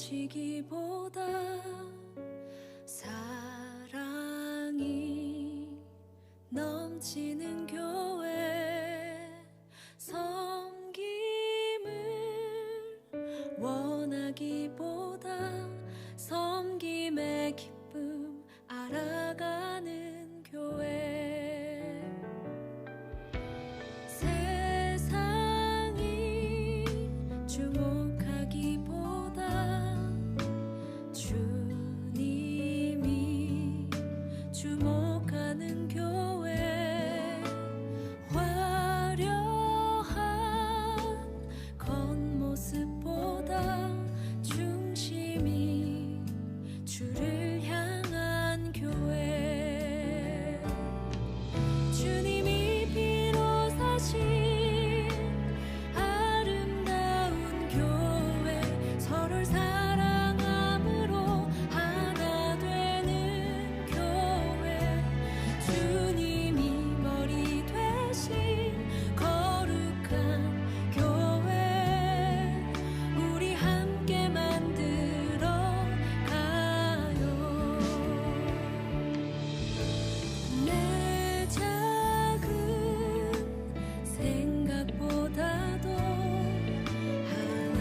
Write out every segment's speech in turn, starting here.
알려지기보다 사랑이 넘치는 교회, 섬김을 원하기보다 섬김의 기쁨 알아가는 교회. 세상이 주목하기보다 주님이 주목하는 교회. 화려한 겉모습보다 중심이 주를 향한 교회. 주님이 피로 사신 아름다운 교회, 서로를 사랑함으로 하나 되는 교회. 주님이 머리 되신 거룩한 교회, 우리 함께 만들어 가요. 내 작은 생각보다도 하나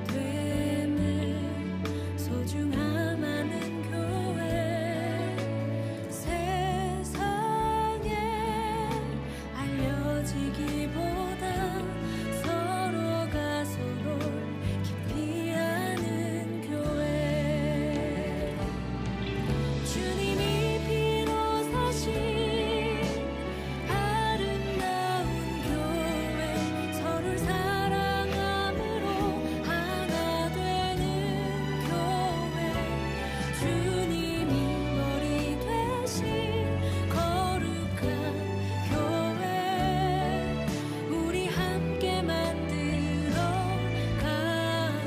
됨을 소중함하는 교회. 세상에 알려지기보다 서로가 서로를 깊이 아는 교회. 주님이 피로 사신 아름다운 교회, 서로를 사랑함으로 하나 되는 교회. 주님이 머리 되신 거룩한 교회, 우리 함께 만들어 가요.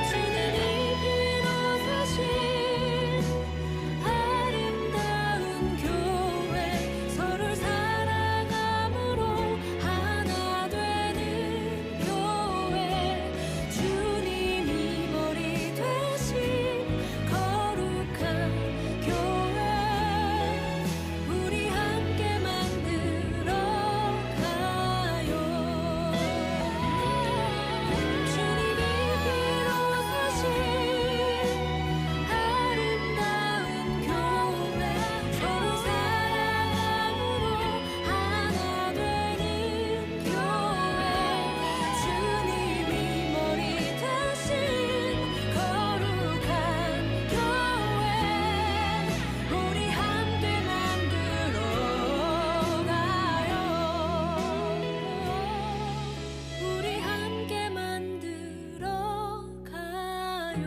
주님이 피로 사신 아름다운 교회, 서로를 사랑함으로 하나 되는 교회. 주님이 머리 되신 거룩한 교회, 우리 함께 만들어 가요. 주님이 피로 사신 아름다운 교회, 서로 사랑함으로 하나 되는 교회. 주님이 머리 되신 거룩한 교회, 우리 함께 만들어 가요. 우리 함께 만들어 가요.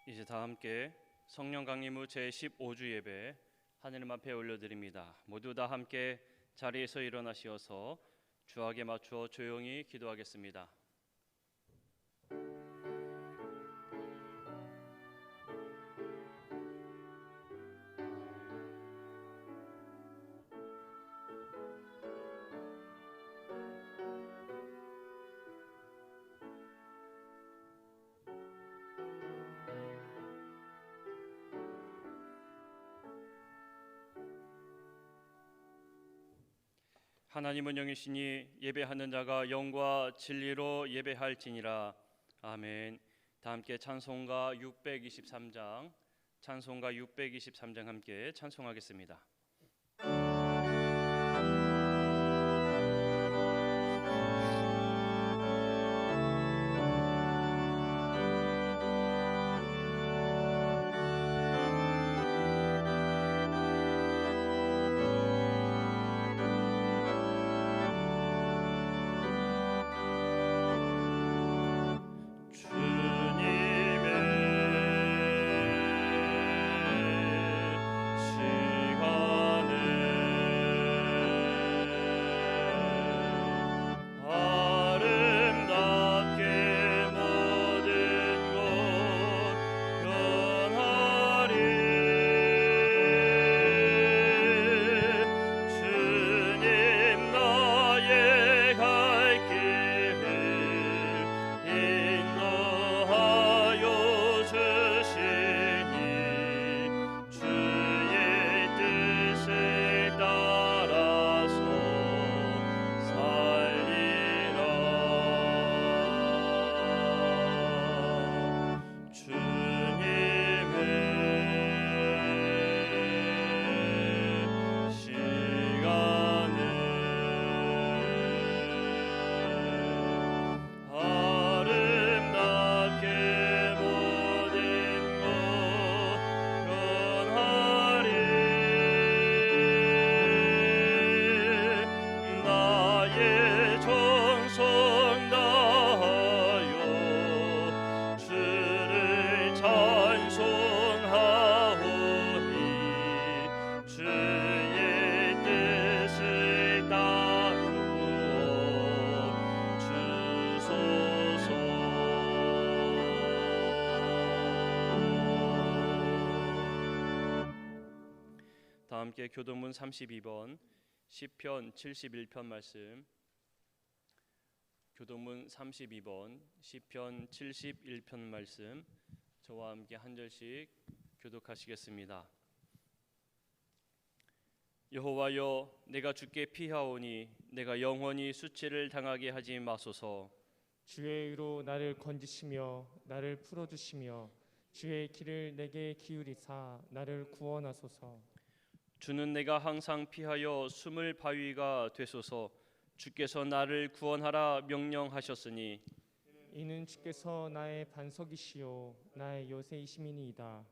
이제 다 함께 성령 강림 후 제15주 예배 하느님 앞에 올려드립니다. 모두 다 함께 자리에서 일어나시어서 주악에 맞추어 조용히 기도하겠습니다. 하나님은 영이시니 예배하는 자가 영과 진리로 예배할지니라. 아멘. 다 함께 찬송가 623장 함께 찬송하겠습니다. 다 함께 교도문 32번 시편 71편 말씀, 교도문 32번 시편 71편 말씀 저와 함께 한 절씩 교독하시겠습니다. 여호와여, 내가 주께 피하오니 내가 영원히 수치를 당하게 하지 마소서. 주의 의로 나를 건지시며 나를 풀어주시며 주의 길을 내게 기울이사 나를 구원하소서. 주는 내가 항상 피하여 숨을 바위가 되소서. 주께서 나를 구원하라 명령하셨으니 이는 주께서 나의 반석이시요 나의 요새이심이니이다.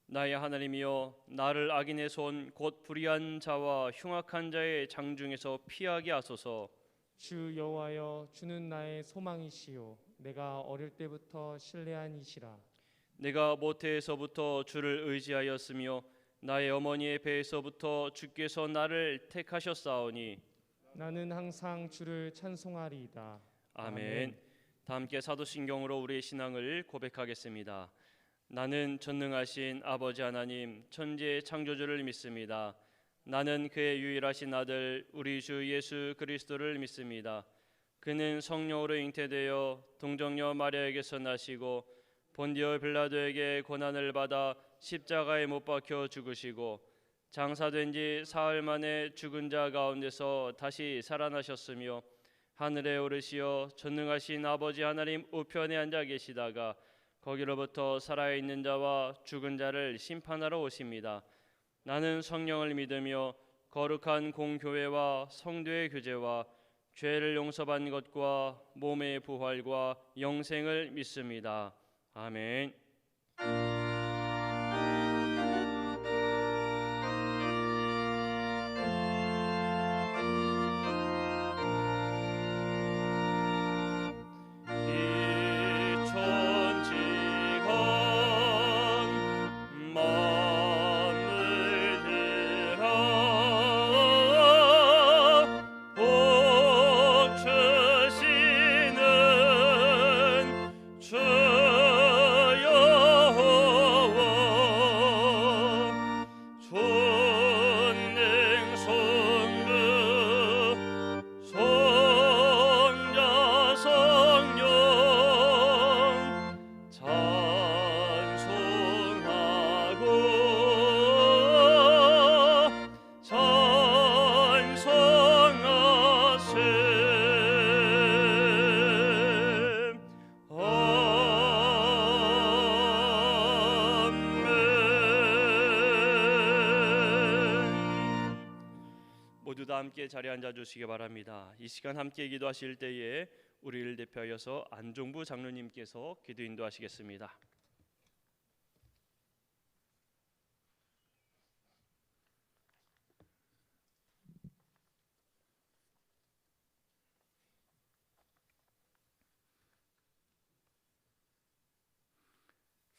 나의 하나님이여, 나를 악인의 손 곧 불의한 자와 흉악한 자의 장중에서 피하게 하소서. 주 여호와여, 주는 나의 소망이시요 내가 어릴 때부터 신뢰한 이시라. 내가 모태에서부터 주를 의지하였으며 나의 어머니의 배에서부터 주께서 나를 택하셨사오니 나는 항상 주를 찬송하리이다. 아멘. 다 함께 사도신경으로 우리의 신앙을 고백하겠습니다. 나는 전능하신 아버지 하나님 천지의 창조주를 믿습니다. 나는 그의 유일하신 아들 우리 주 예수 그리스도를 믿습니다. 그는 성령으로 잉태되어 동정녀 마리아에게서 나시고 본디오 빌라도에게 고난을 받아 십자가에 못 박혀 죽으시고 장사된 지 사흘 만에 죽은 자 가운데서 다시 살아나셨으며 하늘에 오르시어 전능하신 아버지 하나님 우편에 앉아 계시다가 거기로부터 살아있는 자와 죽은 자를 심판하러 오십니다. 나는 성령을 믿으며 거룩한 공교회와 성도의 교제와 죄를 용서받는 것과 몸의 부활과 영생을 믿습니다. 아멘. 주여 모두 다 함께 자리에 앉아 주시기 바랍니다. 이 시간 함께 기도하실 때에 우리를 대표하여서 안종부 장로님께서 기도 인도하시겠습니다.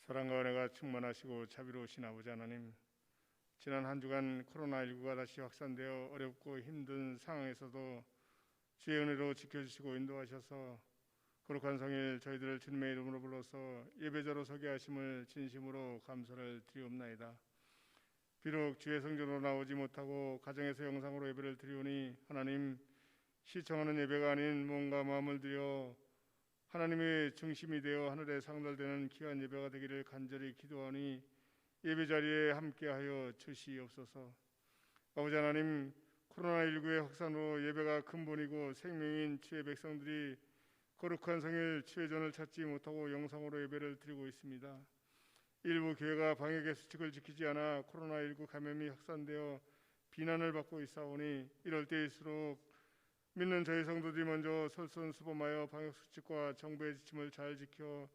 사랑과 은혜가 충만하시고 자비로우신 아버지 하나님, 지난 한 주간 코로나19가 다시 확산되어 어렵고 힘든 상황에서도 주의 은혜로 지켜주시고 인도하셔서 거룩한 성일 저희들을 주님의 이름으로 불러서 예배자로 서게 하심을 진심으로 감사를 드리옵나이다. 비록 주의 성전으로 나오지 못하고 가정에서 영상으로 예배를 드리오니 하나님, 시청하는 예배가 아닌 몸과 마음을 들여 하나님의 중심이 되어 하늘에 상달되는 귀한 예배가 되기를 간절히 기도하니 예배 자리에 함께하여 주시옵소서. 아버지 하나님, 코로나19의 확산으로 예배가 근본이고 생명인 주의 백성들이 거룩한 성일 주의전을 찾지 못하고 영상으로 예배를 드리고 있습니다. 일부 교회가 방역의 수칙을 지키지 않아 코로나19 감염이 확산되어 비난을 받고 있사오니 이럴 때일수록 믿는 저희 성도들이 먼저 솔선수범하여 방역수칙과 정부의 지침을 잘 지켜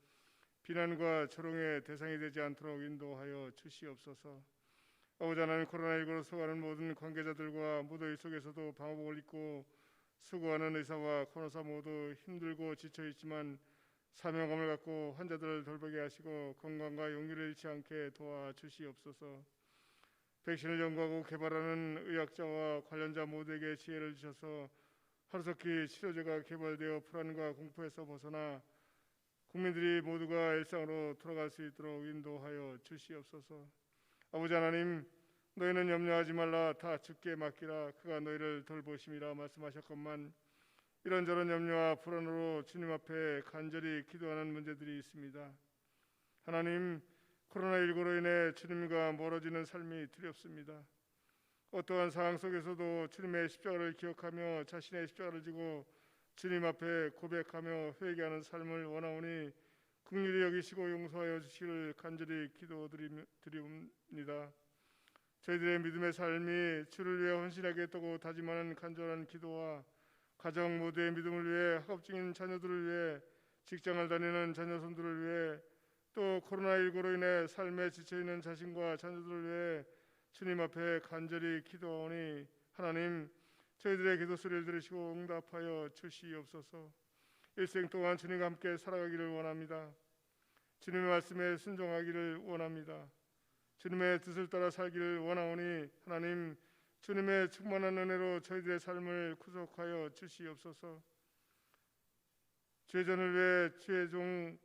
비난과 조롱의 대상이 되지 않도록 인도하여 주시옵소서. 아버지 하나님, 코로나19로 수고하는 모든 관계자들과 무더위 속에서도 방호복을 입고 수고하는 의사와 간호사 모두 힘들고 지쳐있지만 사명감을 갖고 환자들을 돌보게 하시고 건강과 용기를 잃지 않게 도와주시옵소서. 백신을 연구하고 개발하는 의학자와 관련자 모두에게 지혜를 주셔서 하루속히 치료제가 개발되어 불안과 공포에서 벗어나 국민들이 모두가 일상으로 돌아갈 수 있도록 인도하여 주시옵소서. 아버지 하나님, 너희는 염려하지 말라, 다 주께 맡기라, 그가 너희를 돌보심이라 말씀하셨건만 이런저런 염려와 불안으로 주님 앞에 간절히 기도하는 문제들이 있습니다. 하나님, 코로나19로 인해 주님과 멀어지는 삶이 두렵습니다. 어떠한 상황 속에서도 주님의 십자가를 기억하며 자신의 십자가를 지고 주님 앞에 고백하며 회개하는 삶을 원하오니 긍휼히 여기시고 용서하여 주시기를 간절히 기도드립니다. 저희들의 믿음의 삶이 주를 위해 헌신하게 했다고 다짐하는 간절한 기도와 가정 모두의 믿음을 위해 학업 중인 자녀들을 위해 직장을 다니는 자녀손들을 위해 또 코로나19로 인해 삶에 지쳐있는 자신과 자녀들을 위해 주님 앞에 간절히 기도하오니 하나님, 저희들의 기도 소리를 들으시고 응답하여 주시옵소서. 일생 동안 주님과 함께 살아가기를 원합니다. 주님의 말씀에 순종하기를 원합니다. 주님의 뜻을 따라 살기를 원하오니 하나님, 주님의 충만한 은혜로 저희들의 삶을 구속하여 주시옵소서. 주의전을 위해 주의 종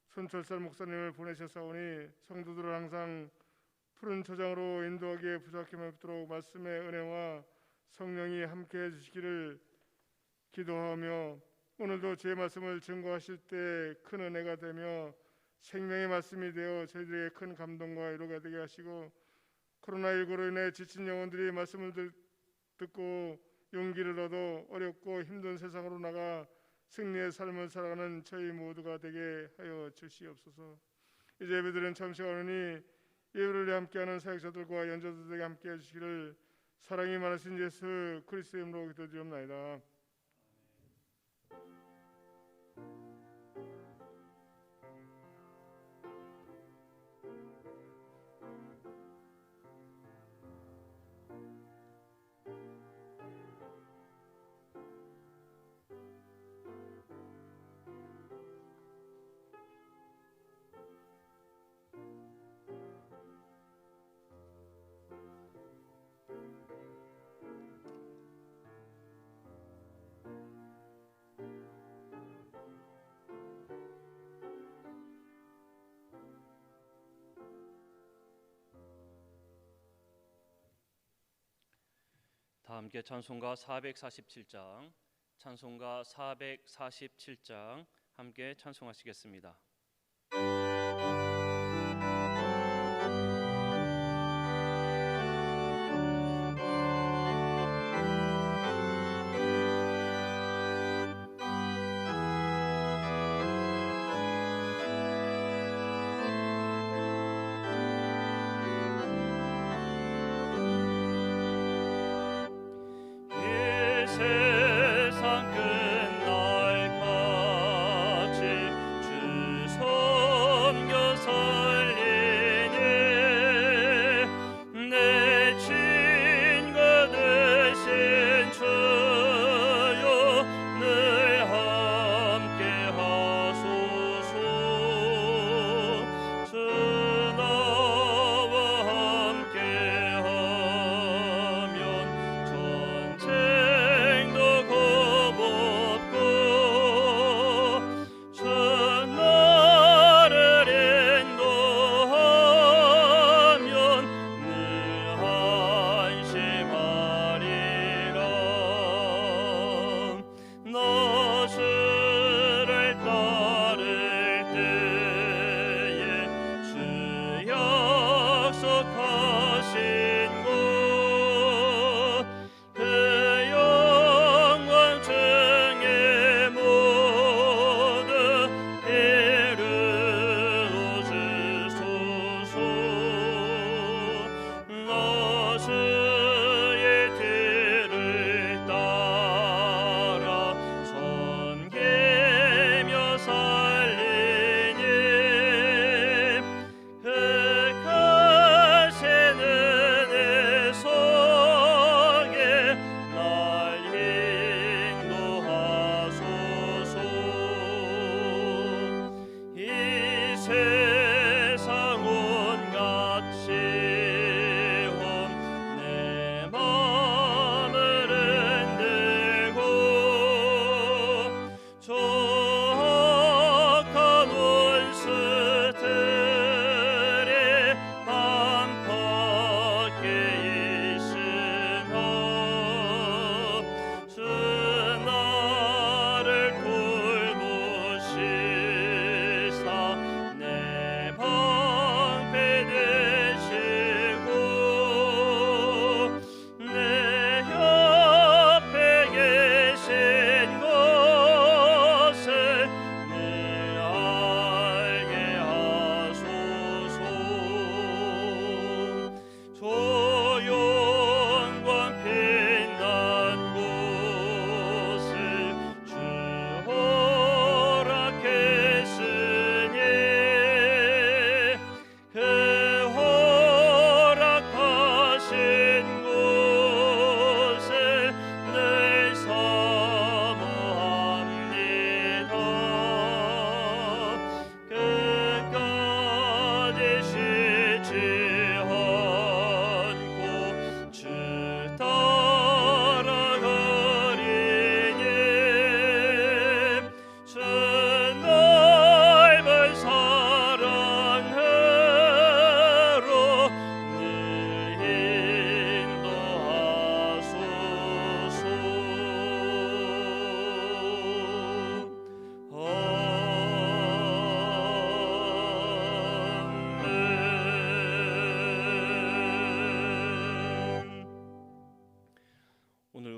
손철살 목사님을 보내셨사오니 성도들을 항상 푸른 초장으로 인도하기에 부족함이 없도록 말씀의 은혜와 성령이 함께해 주시기를 기도하며 오늘도 주의 말씀을 증거하실 때 큰 은혜가 되며 생명의 말씀이 되어 저희들에게 큰 감동과 위로가 되게 하시고 코로나19로 인해 지친 영혼들이 말씀을 듣고 용기를 얻어 어렵고 힘든 세상으로 나가 승리의 삶을 살아가는 저희 모두가 되게 하여 주시옵소서. 이제 예배드리는 참 시간이니 예배를 위해 함께하는 사역자들과 연주자들에게 함께해 주시기를 사랑이 많으신 예수 그리스도의 이름으로 기도드리옵나이다. 다 함께 찬송가 447장, 찬송가 447장 함께 찬송하시겠습니다.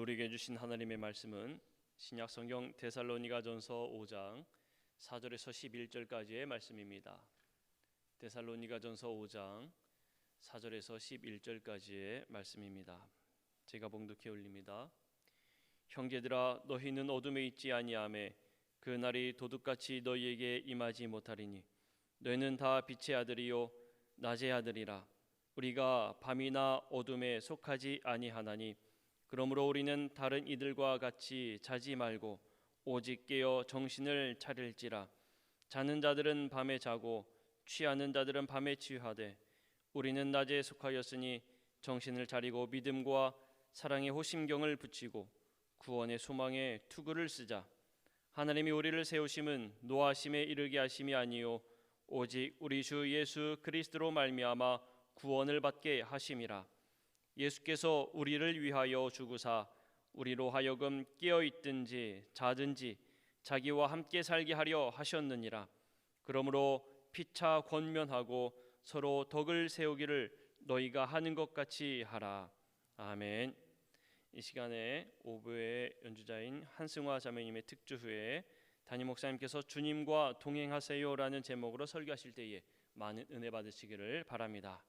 우리에게 주신 하나님의 말씀은 신약 성경 데살로니가전서 5장 4절에서 11절까지의 말씀입니다. 데살로니가전서 5장 4절에서 11절까지의 말씀입니다. 제가 봉독해 올립니다. 형제들아, 너희는 어둠에 있지 아니하매 그 날이 도둑같이 너희에게 임하지 못하리니 너희는 다 빛의 아들이요 낮의 아들이라. 우리가 밤이나 어둠에 속하지 아니하나니 그러므로 우리는 다른 이들과 같이 자지 말고 오직 깨어 정신을 차릴지라. 자는 자들은 밤에 자고 취하는 자들은 밤에 취하되 우리는 낮에 속하였으니 정신을 차리고 믿음과 사랑의 호심경을 붙이고 구원의 소망에 투구를 쓰자. 하나님이 우리를 세우심은 노하심에 이르게 하심이 아니요 오직 우리 주 예수 그리스도로 말미암아 구원을 받게 하심이라. 예수께서 우리를 위하여 죽으사 우리로 하여금 깨어 있든지 자든지 자기와 함께 살게 하려 하셨느니라. 그러므로 피차 권면하고 서로 덕을 세우기를 너희가 하는 것 같이 하라. 아멘. 이 시간에 오보의 연주자인 한승화 자매님의 특주 후에 담임 목사님께서 주님과 동행하세요라는 제목으로 설교하실 때에 많은 은혜 받으시기를 바랍니다.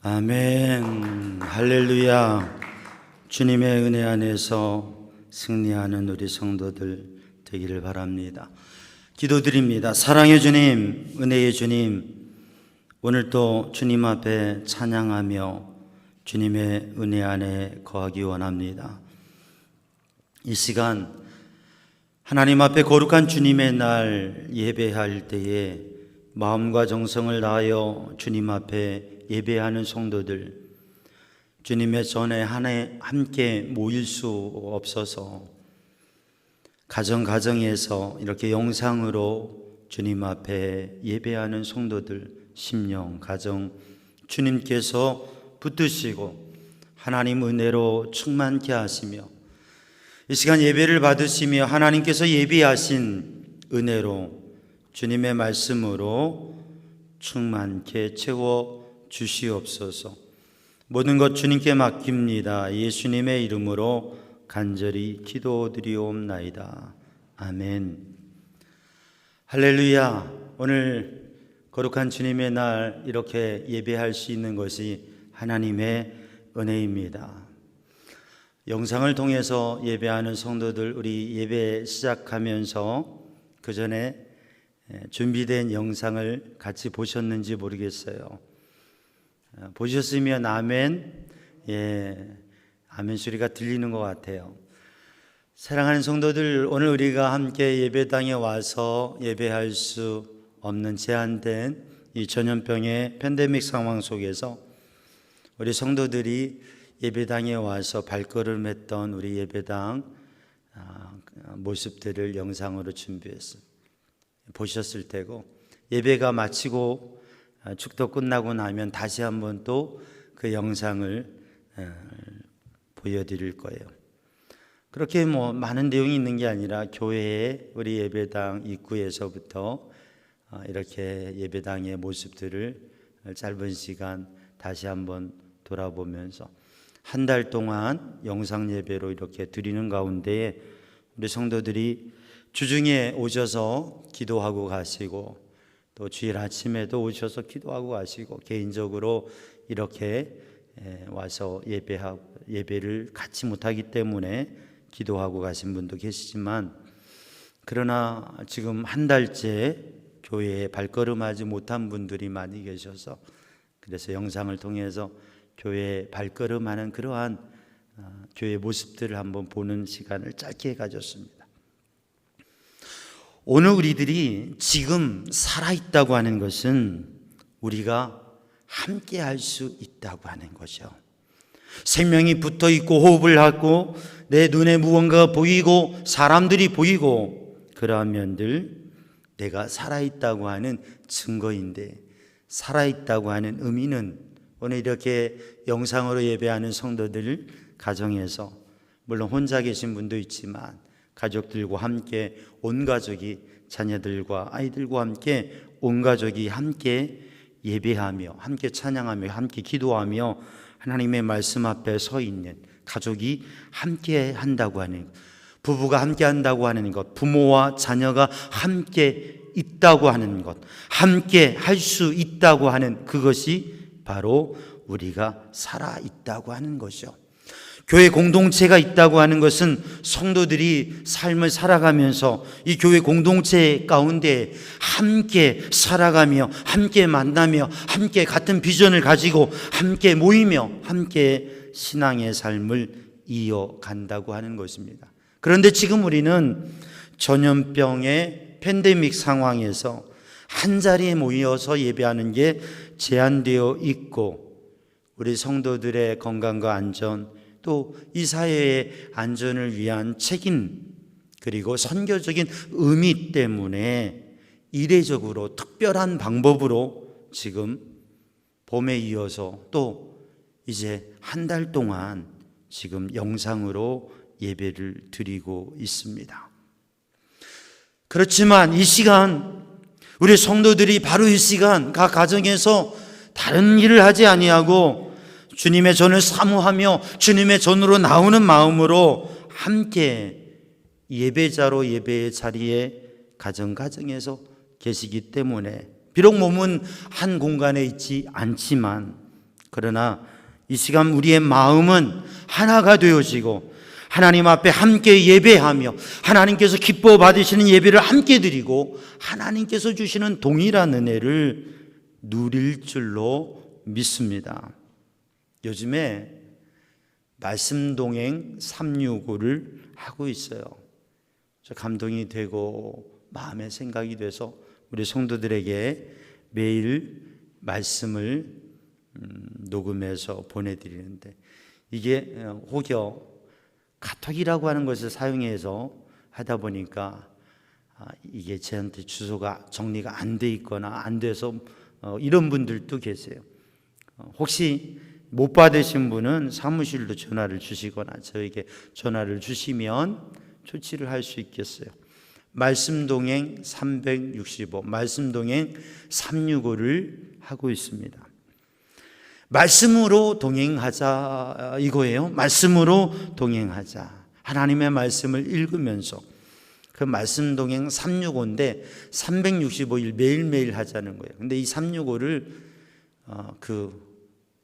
아멘. 할렐루야. 주님의 은혜 안에서 승리하는 우리 성도들 되기를 바랍니다. 기도드립니다. 사랑의 주님, 은혜의 주님, 오늘도 주님 앞에 찬양하며 주님의 은혜 안에 거하기 원합니다. 이 시간 하나님 앞에 거룩한 주님의 날 예배할 때에 마음과 정성을 다하여 주님 앞에 예배하는 성도들, 주님의 전에 함께 모일 수 없어서 가정에서 이렇게 영상으로 주님 앞에 예배하는 성도들, 심령, 가정 주님께서 붙드시고 하나님 은혜로 충만케 하시며 이 시간 예배를 받으시며 하나님께서 예비하신 은혜로 주님의 말씀으로 충만케 채워 주시옵소서. 모든 것 주님께 맡깁니다. 예수님의 이름으로 간절히 기도드리옵나이다. 아멘. 할렐루야. 오늘 거룩한 주님의 날 이렇게 예배할 수 있는 것이 하나님의 은혜입니다. 영상을 통해서 예배하는 성도들, 우리 예배 시작하면서 그 전에 준비된 영상을 같이 보셨는지 모르겠어요. 보셨으면 아멘, 아멘 소리가 들리는 것 같아요. 사랑하는 성도들, 오늘 우리가 함께 예배당에 와서 예배할 수 없는 제한된 이 전염병의 팬데믹 상황 속에서 우리 성도들이 예배당에 와서 발걸음했던 우리 예배당 모습들을 영상으로 준비했어요. 보셨을 테고, 예배가 마치고 축도 끝나고 나면 다시 한번 또 그 영상을 보여드릴 거예요. 그렇게 많은 내용이 있는 게 아니라 교회에 우리 예배당 입구에서부터 이렇게 예배당의 모습들을 짧은 시간 다시 한번 돌아보면서 한 달 동안 영상 예배로 이렇게 드리는 가운데 우리 성도들이 주중에 오셔서 기도하고 가시고 또 주일 아침에도 오셔서 기도하고 가시고 개인적으로 이렇게 와서 예배를 같이 못하기 때문에 기도하고 가신 분도 계시지만, 그러나 지금 한 달째 교회에 발걸음하지 못한 분들이 많이 계셔서 그래서 영상을 통해서 교회에 발걸음하는 그러한 교회 모습들을 한번 보는 시간을 짧게 가졌습니다. 오늘 우리들이 지금 살아있다고 하는 것은 우리가 함께 할 수 있다고 하는 거죠. 생명이 붙어 있고 호흡을 하고 내 눈에 무언가가 보이고 사람들이 보이고 그러한 면들, 내가 살아있다고 하는 증거인데, 살아있다고 하는 의미는 오늘 이렇게 영상으로 예배하는 성도들 가정에서, 물론 혼자 계신 분도 있지만 가족들과 함께, 온 가족이, 자녀들과 아이들과 함께 온 가족이 함께 예배하며 함께 찬양하며 함께 기도하며 하나님의 말씀 앞에 서 있는 가족이 함께 한다고 하는 것, 부부가 함께 한다고 하는 것, 부모와 자녀가 함께 있다고 하는 것, 함께 할 수 있다고 하는 그것이 바로 우리가 살아있다고 하는 것이죠. 교회 공동체가 있다고 하는 것은 성도들이 삶을 살아가면서 이 교회 공동체 가운데 함께 살아가며 함께 만나며 함께 같은 비전을 가지고 함께 모이며 함께 신앙의 삶을 이어간다고 하는 것입니다. 그런데 지금 우리는 전염병의 팬데믹 상황에서 한자리에 모여서 예배하는 게 제한되어 있고, 우리 성도들의 건강과 안전, 또 이 사회의 안전을 위한 책임, 그리고 선교적인 의미 때문에 이례적으로 특별한 방법으로 지금 봄에 이어서 또 이제 한 달 동안 지금 영상으로 예배를 드리고 있습니다. 그렇지만 이 시간 우리 성도들이 바로 이 시간 각 가정에서 다른 일을 하지 아니하고 주님의 전을 사모하며 주님의 전으로 나오는 마음으로 함께 예배자로 예배의 자리에 가정에서 계시기 때문에, 비록 몸은 한 공간에 있지 않지만 그러나 이 시간 우리의 마음은 하나가 되어지고 하나님 앞에 함께 예배하며 하나님께서 기뻐 받으시는 예배를 함께 드리고 하나님께서 주시는 동일한 은혜를 누릴 줄로 믿습니다. 요즘에 말씀동행 365를 하고 있어요. 저 감동이 되고 마음의 생각이 돼서 우리 성도들에게 매일 말씀을 녹음해서 보내드리는데, 이게 혹여 카톡이라고 하는 것을 사용해서 하다 보니까 이게 저한테 주소가 정리가 안 돼 있거나 안 돼서 이런 분들도 계세요. 혹시 못 받으신 분은 사무실로 전화를 주시거나 저에게 전화를 주시면 조치를 할 수 있겠어요. 말씀동행 365, 말씀동행 365를 하고 있습니다. 말씀으로 동행하자 이거예요. 말씀으로 동행하자. 하나님의 말씀을 읽으면서 그 말씀 동행 365인데 365일 매일매일 하자는 거예요. 근데 이 365를 그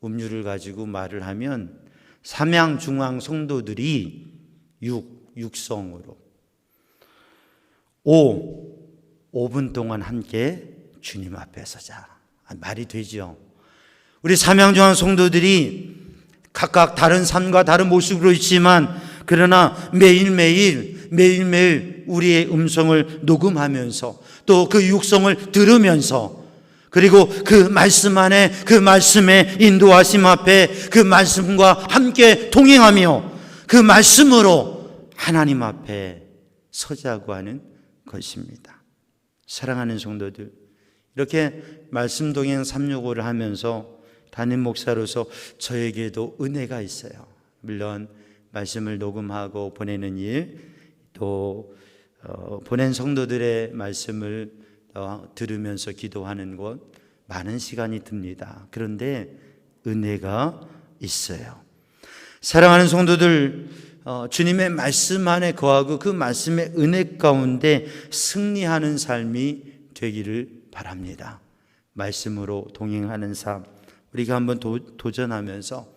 음유를 가지고 말을 하면 삼양 중앙 성도들이 육성으로 5분 동안 함께 주님 앞에 서자. 말이 되죠. 우리 삼양중앙 성도들이 각각 다른 삶과 다른 모습으로 있지만 그러나 매일매일 우리의 음성을 녹음하면서 또 그 육성을 들으면서 그리고 그 말씀 안에 그 말씀의 인도하심 앞에 그 말씀과 함께 동행하며 그 말씀으로 하나님 앞에 서자고 하는 것입니다. 사랑하는 성도들, 이렇게 말씀 동행 365를 하면서 담임 목사로서 저에게도 은혜가 있어요. 물론 말씀을 녹음하고 보내는 일, 또 보낸 성도들의 말씀을 들으면서 기도하는 것 많은 시간이 듭니다. 그런데 은혜가 있어요. 사랑하는 성도들, 주님의 말씀 안에 거하고 그 말씀의 은혜 가운데 승리하는 삶이 되기를 바랍니다. 말씀으로 동행하는 삶, 우리가 한번 도전하면서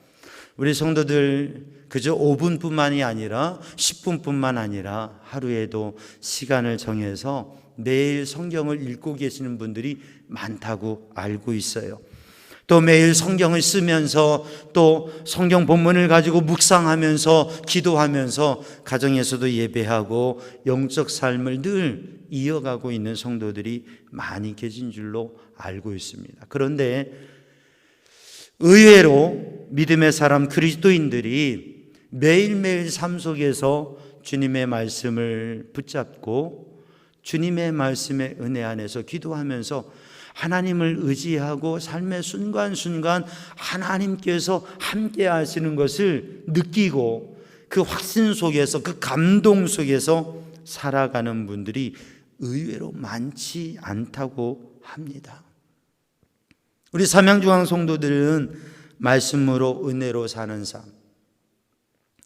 우리 성도들 그저 5분뿐만이 아니라 10분뿐만 아니라 하루에도 시간을 정해서 매일 성경을 읽고 계시는 분들이 많다고 알고 있어요. 또 매일 성경을 쓰면서 또 성경 본문을 가지고 묵상하면서 기도하면서 가정에서도 예배하고 영적 삶을 늘 이어가고 있는 성도들이 많이 계신 줄로 알고 있습니다. 그런데 의외로 믿음의 사람 그리스도인들이 매일매일 삶 속에서 주님의 말씀을 붙잡고 주님의 말씀의 은혜 안에서 기도하면서 하나님을 의지하고 삶의 순간순간 하나님께서 함께 하시는 것을 느끼고 그 확신 속에서 그 감동 속에서 살아가는 분들이 의외로 많지 않다고 합니다. 우리 삼양중앙 성도들은 말씀으로 은혜로 사는 삶,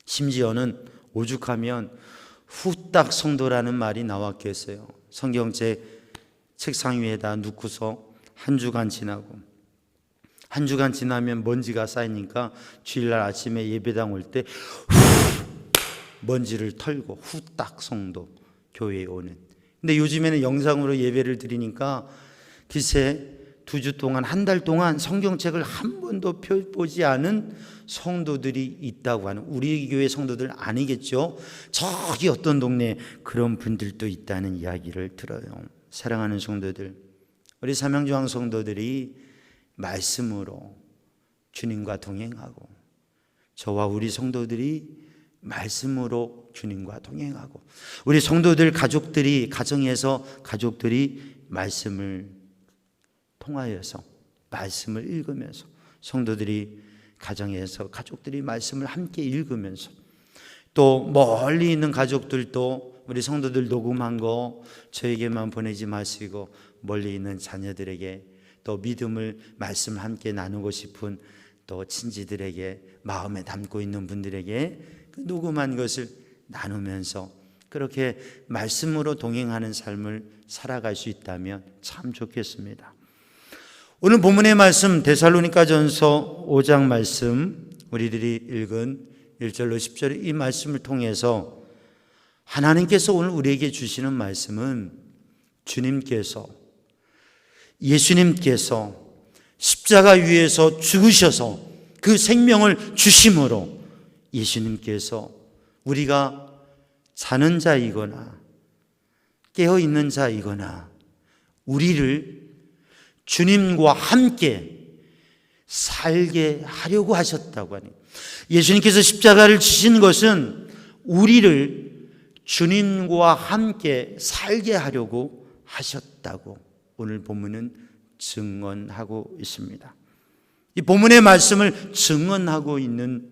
심지어는 오죽하면 후딱 성도라는 말이 나왔겠어요. 성경책 책상 위에다 놓고서 한 주간 지나면 먼지가 쌓이니까 주일날 아침에 예배당 올 때 먼지를 털고 후딱 성도 교회에 오는. 근데 요즘에는 영상으로 예배를 드리니까 글쎄 2주 동안, 한 달 동안 성경책을 한 번도 펴보지 않은 성도들이 있다고 하는, 우리 교회 성도들 아니겠죠? 저기 어떤 동네에 그런 분들도 있다는 이야기를 들어요. 사랑하는 성도들, 우리 삼양중앙 성도들이 말씀으로 주님과 동행하고, 저와 우리 성도들이 말씀으로 주님과 동행하고, 우리 성도들 가족들이, 가정에서 가족들이 말씀을 통하여서 말씀을 읽으면서, 성도들이 가정에서 가족들이 말씀을 함께 읽으면서, 또 멀리 있는 가족들도 우리 성도들 녹음한 거 저에게만 보내지 마시고 멀리 있는 자녀들에게, 또 믿음을 말씀을 함께 나누고 싶은 또 친지들에게, 마음에 담고 있는 분들에게 그 녹음한 것을 나누면서 그렇게 말씀으로 동행하는 삶을 살아갈 수 있다면 참 좋겠습니다. 오늘 본문의 말씀 데살로니가전서 5장 말씀, 우리들이 읽은 1절로 10절 이 말씀을 통해서 하나님께서 오늘 우리에게 주시는 말씀은 주님께서, 예수님께서 십자가 위에서 죽으셔서 그 생명을 주심으로 예수님께서 우리가 자는 자이거나 깨어있는 자이거나 우리를 주님과 함께 살게 하려고 하셨다고 하니, 예수님께서 십자가를 지신 것은 우리를 주님과 함께 살게 하려고 하셨다고 오늘 본문은 증언하고 있습니다. 이 본문의 말씀을 증언하고 있는,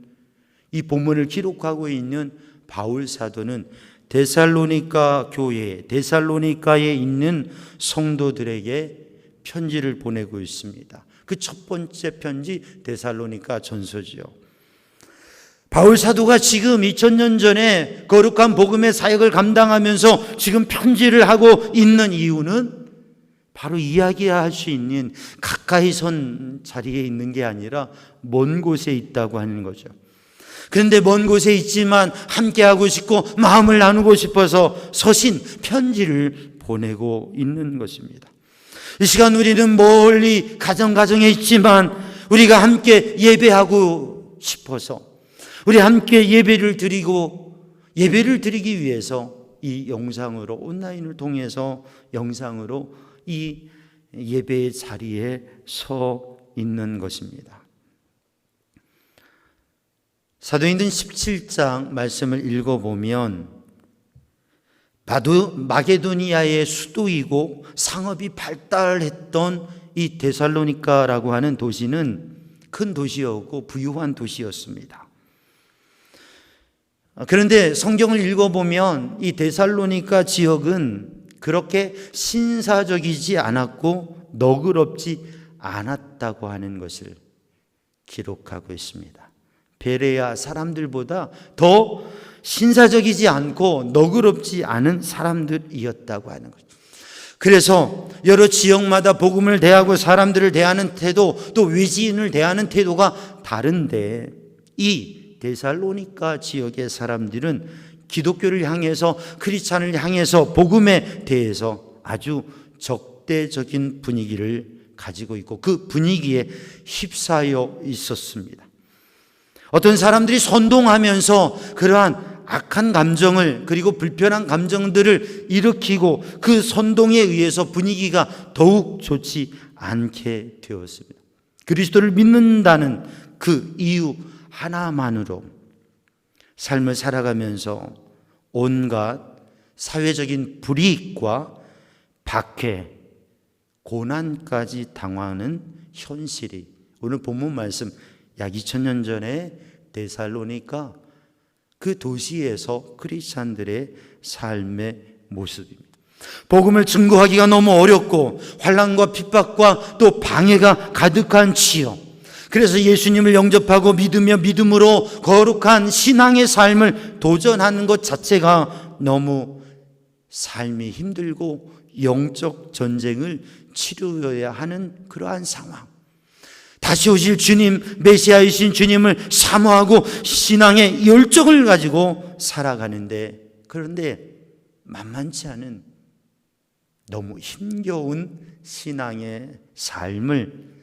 이 본문을 기록하고 있는 바울 사도는 데살로니가 교회, 데살로니가에 있는 성도들에게 편지를 보내고 있습니다. 그 첫 번째 편지 데살로니가 전서지요. 바울 사도가 지금 2000년 전에 거룩한 복음의 사역을 감당하면서 지금 편지를 하고 있는 이유는 바로 이야기할 수 있는 가까이 선 자리에 있는 게 아니라 먼 곳에 있다고 하는 거죠. 그런데 먼 곳에 있지만 함께하고 싶고 마음을 나누고 싶어서 서신 편지를 보내고 있는 것입니다. 이 시간 우리는 멀리 가정에 있지만 우리가 함께 예배하고 싶어서, 우리 함께 예배를 드리기 위해서 이 영상으로, 온라인을 통해서 영상으로 이 예배의 자리에 서 있는 것입니다. 사도행전 17장 말씀을 읽어보면 마게도니아의 수도이고 상업이 발달했던 이 데살로니가라고 하는 도시는 큰 도시였고 부유한 도시였습니다. 그런데 성경을 읽어보면 이 데살로니가 지역은 그렇게 신사적이지 않았고 너그럽지 않았다고 하는 것을 기록하고 있습니다. 베레아 사람들보다 더 신사적이지 않고 너그럽지 않은 사람들이었다고 하는 거죠. 그래서 여러 지역마다 복음을 대하고 사람들을 대하는 태도, 또 외지인을 대하는 태도가 다른데 이 데살로니가 지역의 사람들은 기독교를 향해서, 크리스찬을 향해서 복음에 대해서 아주 적대적인 분위기를 가지고 있고 그 분위기에 휩싸여 있었습니다. 어떤 사람들이 선동하면서 그러한 악한 감정을, 그리고 불편한 감정들을 일으키고 그 선동에 의해서 분위기가 더욱 좋지 않게 되었습니다. 그리스도를 믿는다는 그 이유 하나만으로 삶을 살아가면서 온갖 사회적인 불이익과 박해, 고난까지 당하는 현실이 오늘 본문 말씀 약 2000년 전에 데살로니가 그 도시에서 크리스찬들의 삶의 모습입니다. 복음을 증거하기가 너무 어렵고 환난과 핍박과 또 방해가 가득한 지역, 그래서 예수님을 영접하고 믿으며 믿음으로 거룩한 신앙의 삶을 도전하는 것 자체가 너무 삶이 힘들고 영적 전쟁을 치루어야 하는 그러한 상황. 다시 오실 주님, 메시아이신 주님을 사모하고 신앙의 열정을 가지고 살아가는데, 그런데 만만치 않은 너무 힘겨운 신앙의 삶을,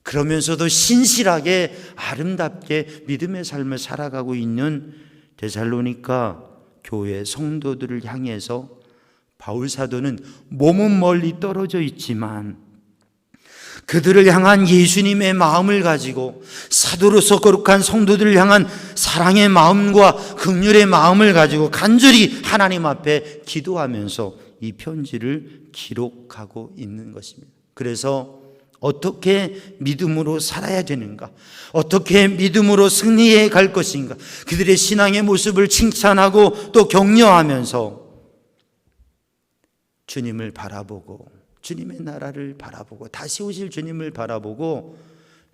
그러면서도 신실하게 아름답게 믿음의 삶을 살아가고 있는 데살로니가 교회 성도들을 향해서 바울 사도는 몸은 멀리 떨어져 있지만 그들을 향한 예수님의 마음을 가지고 사도로서 거룩한 성도들을 향한 사랑의 마음과 긍휼의 마음을 가지고 간절히 하나님 앞에 기도하면서 이 편지를 기록하고 있는 것입니다. 그래서 어떻게 믿음으로 살아야 되는가, 어떻게 믿음으로 승리해 갈 것인가, 그들의 신앙의 모습을 칭찬하고 또 격려하면서 주님을 바라보고, 주님의 나라를 바라보고, 다시 오실 주님을 바라보고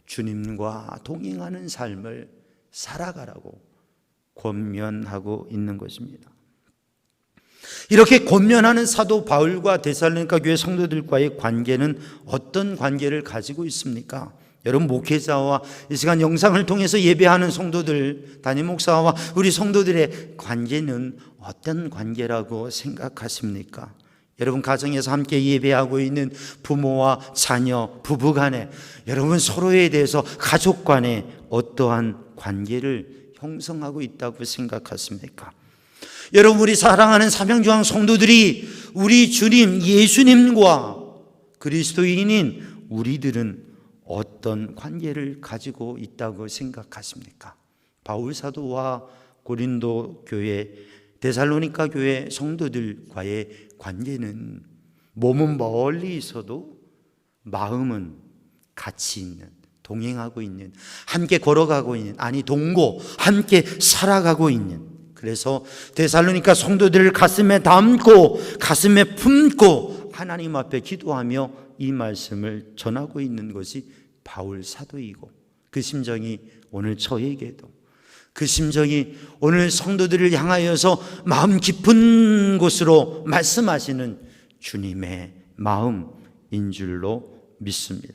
주님과 동행하는 삶을 살아가라고 권면하고 있는 것입니다. 이렇게 권면하는 사도 바울과 데살로니가 교회 성도들과의 관계는 어떤 관계를 가지고 있습니까? 여러분, 목회자와 이 시간 영상을 통해서 예배하는 성도들, 담임 목사와 우리 성도들의 관계는 어떤 관계라고 생각하십니까? 여러분, 가정에서 함께 예배하고 있는 부모와 자녀, 부부 간에, 여러분 서로에 대해서 가족 간에 어떠한 관계를 형성하고 있다고 생각하십니까? 여러분, 우리 사랑하는 삼양중앙 성도들이 우리 주님 예수님과 그리스도인인 우리들은 어떤 관계를 가지고 있다고 생각하십니까? 바울 사도와 고린도 교회 데살로니가 교회 성도들과의 관계는 몸은 멀리 있어도 마음은 같이 있는, 동행하고 있는, 함께 걸어가고 있는, 아니 동고, 함께 살아가고 있는. 그래서 데살로니가 성도들을 가슴에 담고 가슴에 품고 하나님 앞에 기도하며 이 말씀을 전하고 있는 것이 바울 사도이고, 그 심정이 오늘 저에게도, 그 심정이 오늘 성도들을 향하여서 마음 깊은 곳으로 말씀하시는 주님의 마음인 줄로 믿습니다.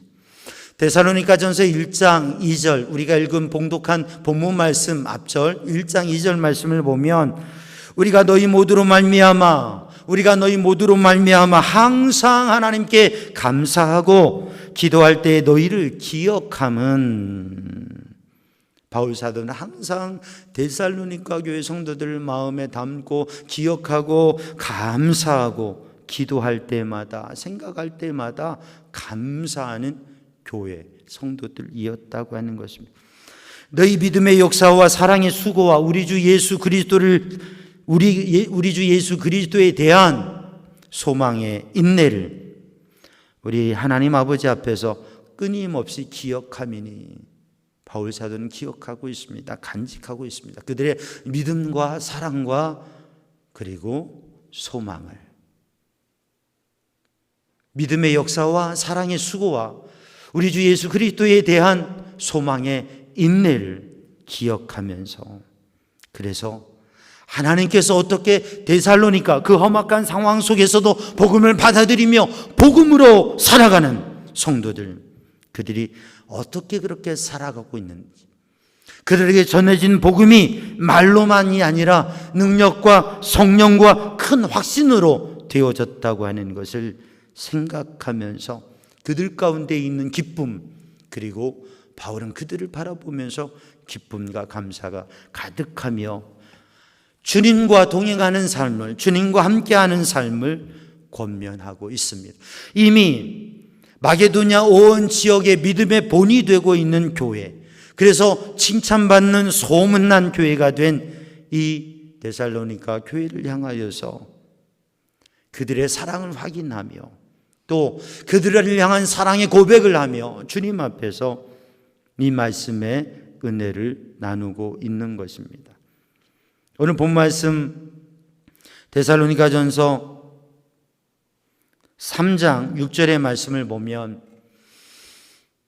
데살로니가전서 1장 2절, 우리가 읽은 봉독한 본문 말씀 앞절 1장 2절 말씀을 보면 우리가 너희 모두로 말미암아 항상 하나님께 감사하고 기도할 때 너희를 기억함은, 바울 사도는 항상 데살로니가 교회 성도들 마음에 담고 기억하고 감사하고 기도할 때마다, 생각할 때마다 감사하는 교회 성도들이었다고 하는 것입니다. 너희 믿음의 역사와 사랑의 수고와 우리 주 예수 그리스도에 대한 소망의 인내를 우리 하나님 아버지 앞에서 끊임없이 기억하미니, 바울 사도는 기억하고 있습니다. 간직하고 있습니다. 그들의 믿음과 사랑과 그리고 소망을, 믿음의 역사와 사랑의 수고와 우리 주 예수 그리스도에 대한 소망의 인내를 기억하면서, 그래서 하나님께서 어떻게 데살로니가 그 험악한 상황 속에서도 복음을 받아들이며 복음으로 살아가는 성도들, 그들이 어떻게 그렇게 살아가고 있는지, 그들에게 전해진 복음이 말로만이 아니라 능력과 성령과 큰 확신으로 되어졌다고 하는 것을 생각하면서 그들 가운데 있는 기쁨, 그리고 바울은 그들을 바라보면서 기쁨과 감사가 가득하며 주님과 동행하는 삶을, 주님과 함께하는 삶을 권면하고 있습니다. 이미 마게도냐 온 지역의 믿음의 본이 되고 있는 교회, 그래서 칭찬받는 소문난 교회가 된 이 데살로니가 교회를 향하여서 그들의 사랑을 확인하며 또 그들을 향한 사랑의 고백을 하며 주님 앞에서 이 말씀의 은혜를 나누고 있는 것입니다. 오늘 본 말씀 데살로니가전서 3장 6절의 말씀을 보면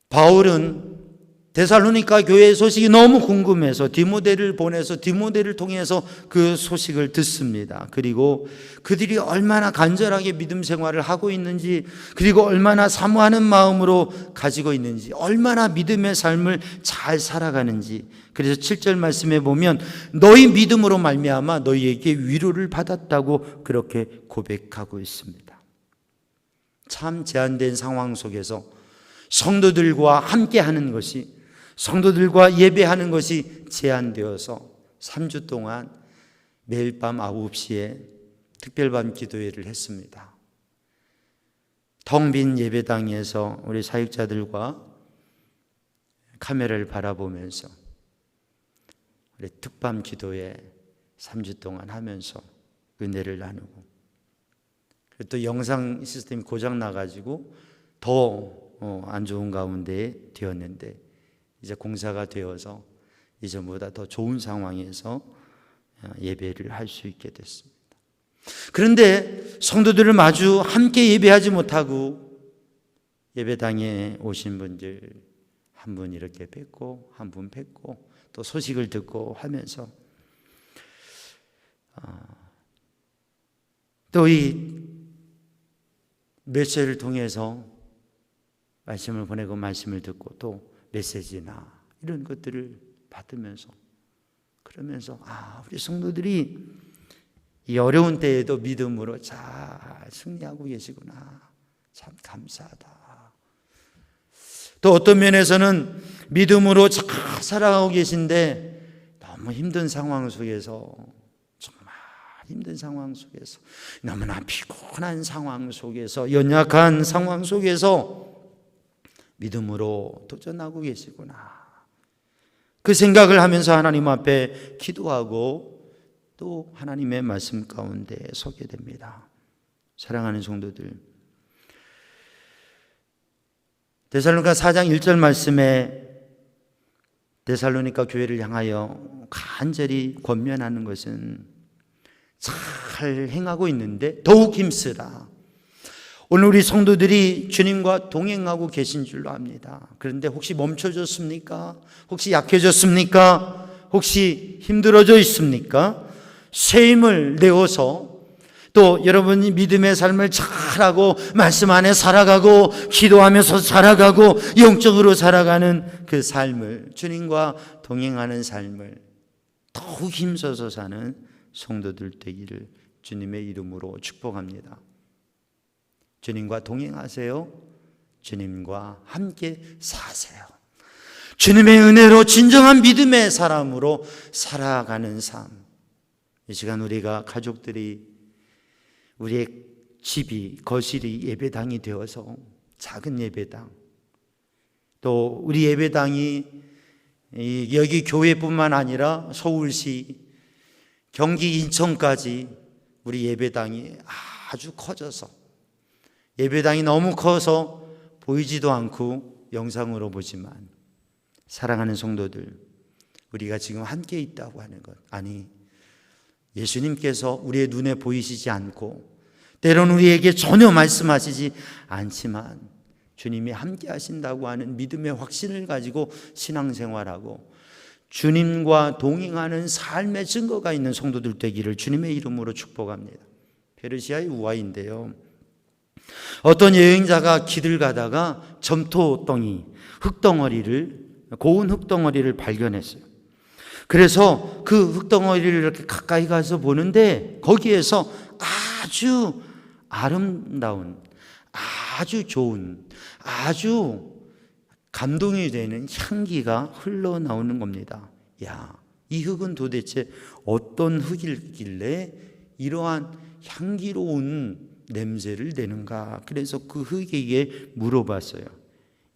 바울은 데살로니가 교회의 소식이 너무 궁금해서 디모데를 보내서 디모데를 통해서 그 소식을 듣습니다. 그리고 그들이 얼마나 간절하게 믿음 생활을 하고 있는지, 그리고 얼마나 사모하는 마음으로 가지고 있는지, 얼마나 믿음의 삶을 잘 살아가는지. 그래서 7절 말씀에 보면 너희 믿음으로 말미암아 너희에게 위로를 받았다고 그렇게 고백하고 있습니다. 참 제한된 상황 속에서 성도들과 함께하는 것이, 성도들과 예배하는 것이 제한되어서 3주 동안 매일 밤 9시에 특별밤 기도회를 했습니다. 텅 빈 예배당에서 우리 사역자들과 카메라를 바라보면서 우리 특밤 기도회 3주 동안 하면서 은혜를 나누고, 또 영상 시스템이 고장 나가지고 더 안 좋은 가운데 되었는데 이제 공사가 되어서 이전보다 더 좋은 상황에서 예배를 할 수 있게 됐습니다. 그런데 성도들을 마주 함께 예배하지 못하고 예배당에 오신 분들 한 분 이렇게 뵙고 한 분 뵙고 또 소식을 듣고 하면서 또 이 메시지를 통해서 말씀을 보내고 말씀을 듣고 또 메시지나 이런 것들을 받으면서, 그러면서 우리 성도들이 이 어려운 때에도 믿음으로 잘 승리하고 계시구나, 참 감사하다. 또 어떤 면에서는 믿음으로 잘 살아가고 계신데 너무 힘든 상황 속에서, 정말 힘든 상황 속에서, 너무나 피곤한 상황 속에서, 연약한 상황 속에서 믿음으로 도전하고 계시구나, 그 생각을 하면서 하나님 앞에 기도하고 또 하나님의 말씀 가운데 서게 됩니다. 사랑하는 성도들, 데살로니가 4장 1절 말씀에 데살로니가 교회를 향하여 간절히 권면하는 것은 잘 행하고 있는데 더욱 힘쓰라. 오늘 우리 성도들이 주님과 동행하고 계신 줄로 압니다. 그런데 혹시 멈춰졌습니까? 혹시 약해졌습니까? 혹시 힘들어져 있습니까? 새 힘을 내어서 또 여러분이 믿음의 삶을 잘하고 말씀 안에 살아가고 기도하면서 살아가고 영적으로 살아가는 그 삶을, 주님과 동행하는 삶을 더욱 힘써서 사는 성도들 되기를 주님의 이름으로 축복합니다. 주님과 동행하세요. 주님과 함께 사세요. 주님의 은혜로 진정한 믿음의 사람으로 살아가는 삶. 이 시간 우리가 가족들이 우리의 집이, 거실이 예배당이 되어서 작은 예배당, 또 우리 예배당이 여기 교회뿐만 아니라 서울시, 경기, 인천까지 우리 예배당이 아주 커져서, 예배당이 너무 커서 보이지도 않고 영상으로 보지만, 사랑하는 성도들, 우리가 지금 함께 있다고 하는 것, 아니 예수님께서 우리의 눈에 보이시지 않고 때로는 우리에게 전혀 말씀하시지 않지만 주님이 함께 하신다고 하는 믿음의 확신을 가지고 신앙생활하고 주님과 동행하는 삶의 증거가 있는 성도들 되기를 주님의 이름으로 축복합니다. 페르시아의 우화인데요, 어떤 여행자가 길을 가다가 점토덩이, 고운 흙덩어리를 발견했어요. 그래서 그 흙덩어리를 이렇게 가까이 가서 보는데 거기에서 아주 아름다운, 아주 좋은, 아주 감동이 되는 향기가 흘러나오는 겁니다. 야, 이 흙은 도대체 어떤 흙이길래 이러한 향기로운 냄새를 내는가? 그래서 그 흙에게 물어봤어요.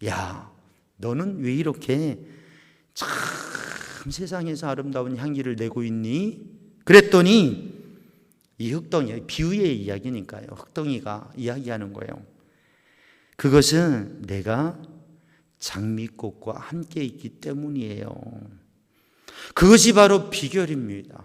야, 너는 왜 이렇게 참 세상에서 아름다운 향기를 내고 있니? 그랬더니 이 흙덩이, 비유의 이야기니까요, 흙덩이가 이야기하는 거예요. 그것은 내가 장미꽃과 함께 있기 때문이에요. 그것이 바로 비결입니다.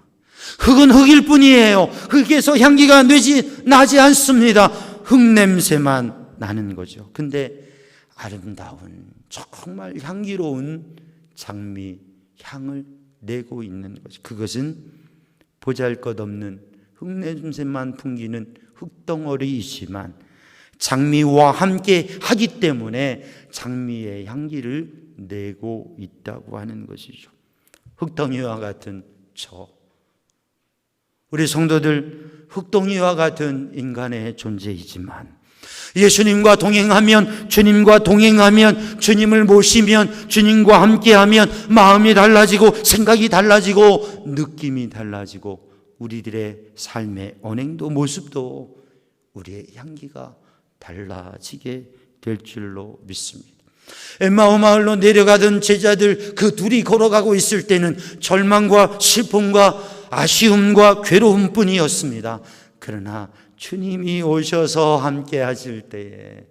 흙은 흙일 뿐이에요. 흙에서 향기가 나지 않습니다. 흙 냄새만 나는 거죠. 근데 아름다운, 정말 향기로운 장미 향을 내고 있는 것이, 그것은 보잘것없는 흙 냄새만 풍기는 흙덩어리이지만 장미와 함께 하기 때문에 장미의 향기를 내고 있다고 하는 것이죠. 흙덩이와 같은 우리 성도들, 흙덩이와 같은 인간의 존재이지만 예수님과 동행하면, 주님과 동행하면, 주님을 모시면, 주님과 함께하면 마음이 달라지고 생각이 달라지고 느낌이 달라지고 우리들의 삶의 언행도 모습도 우리의 향기가 달라지게 될 줄로 믿습니다. 엠마오 마을로 내려가던 제자들 그 둘이 걸어가고 있을 때는 절망과 슬픔과 아쉬움과 괴로움뿐이었습니다. 그러나 주님이 오셔서 함께 하실 때에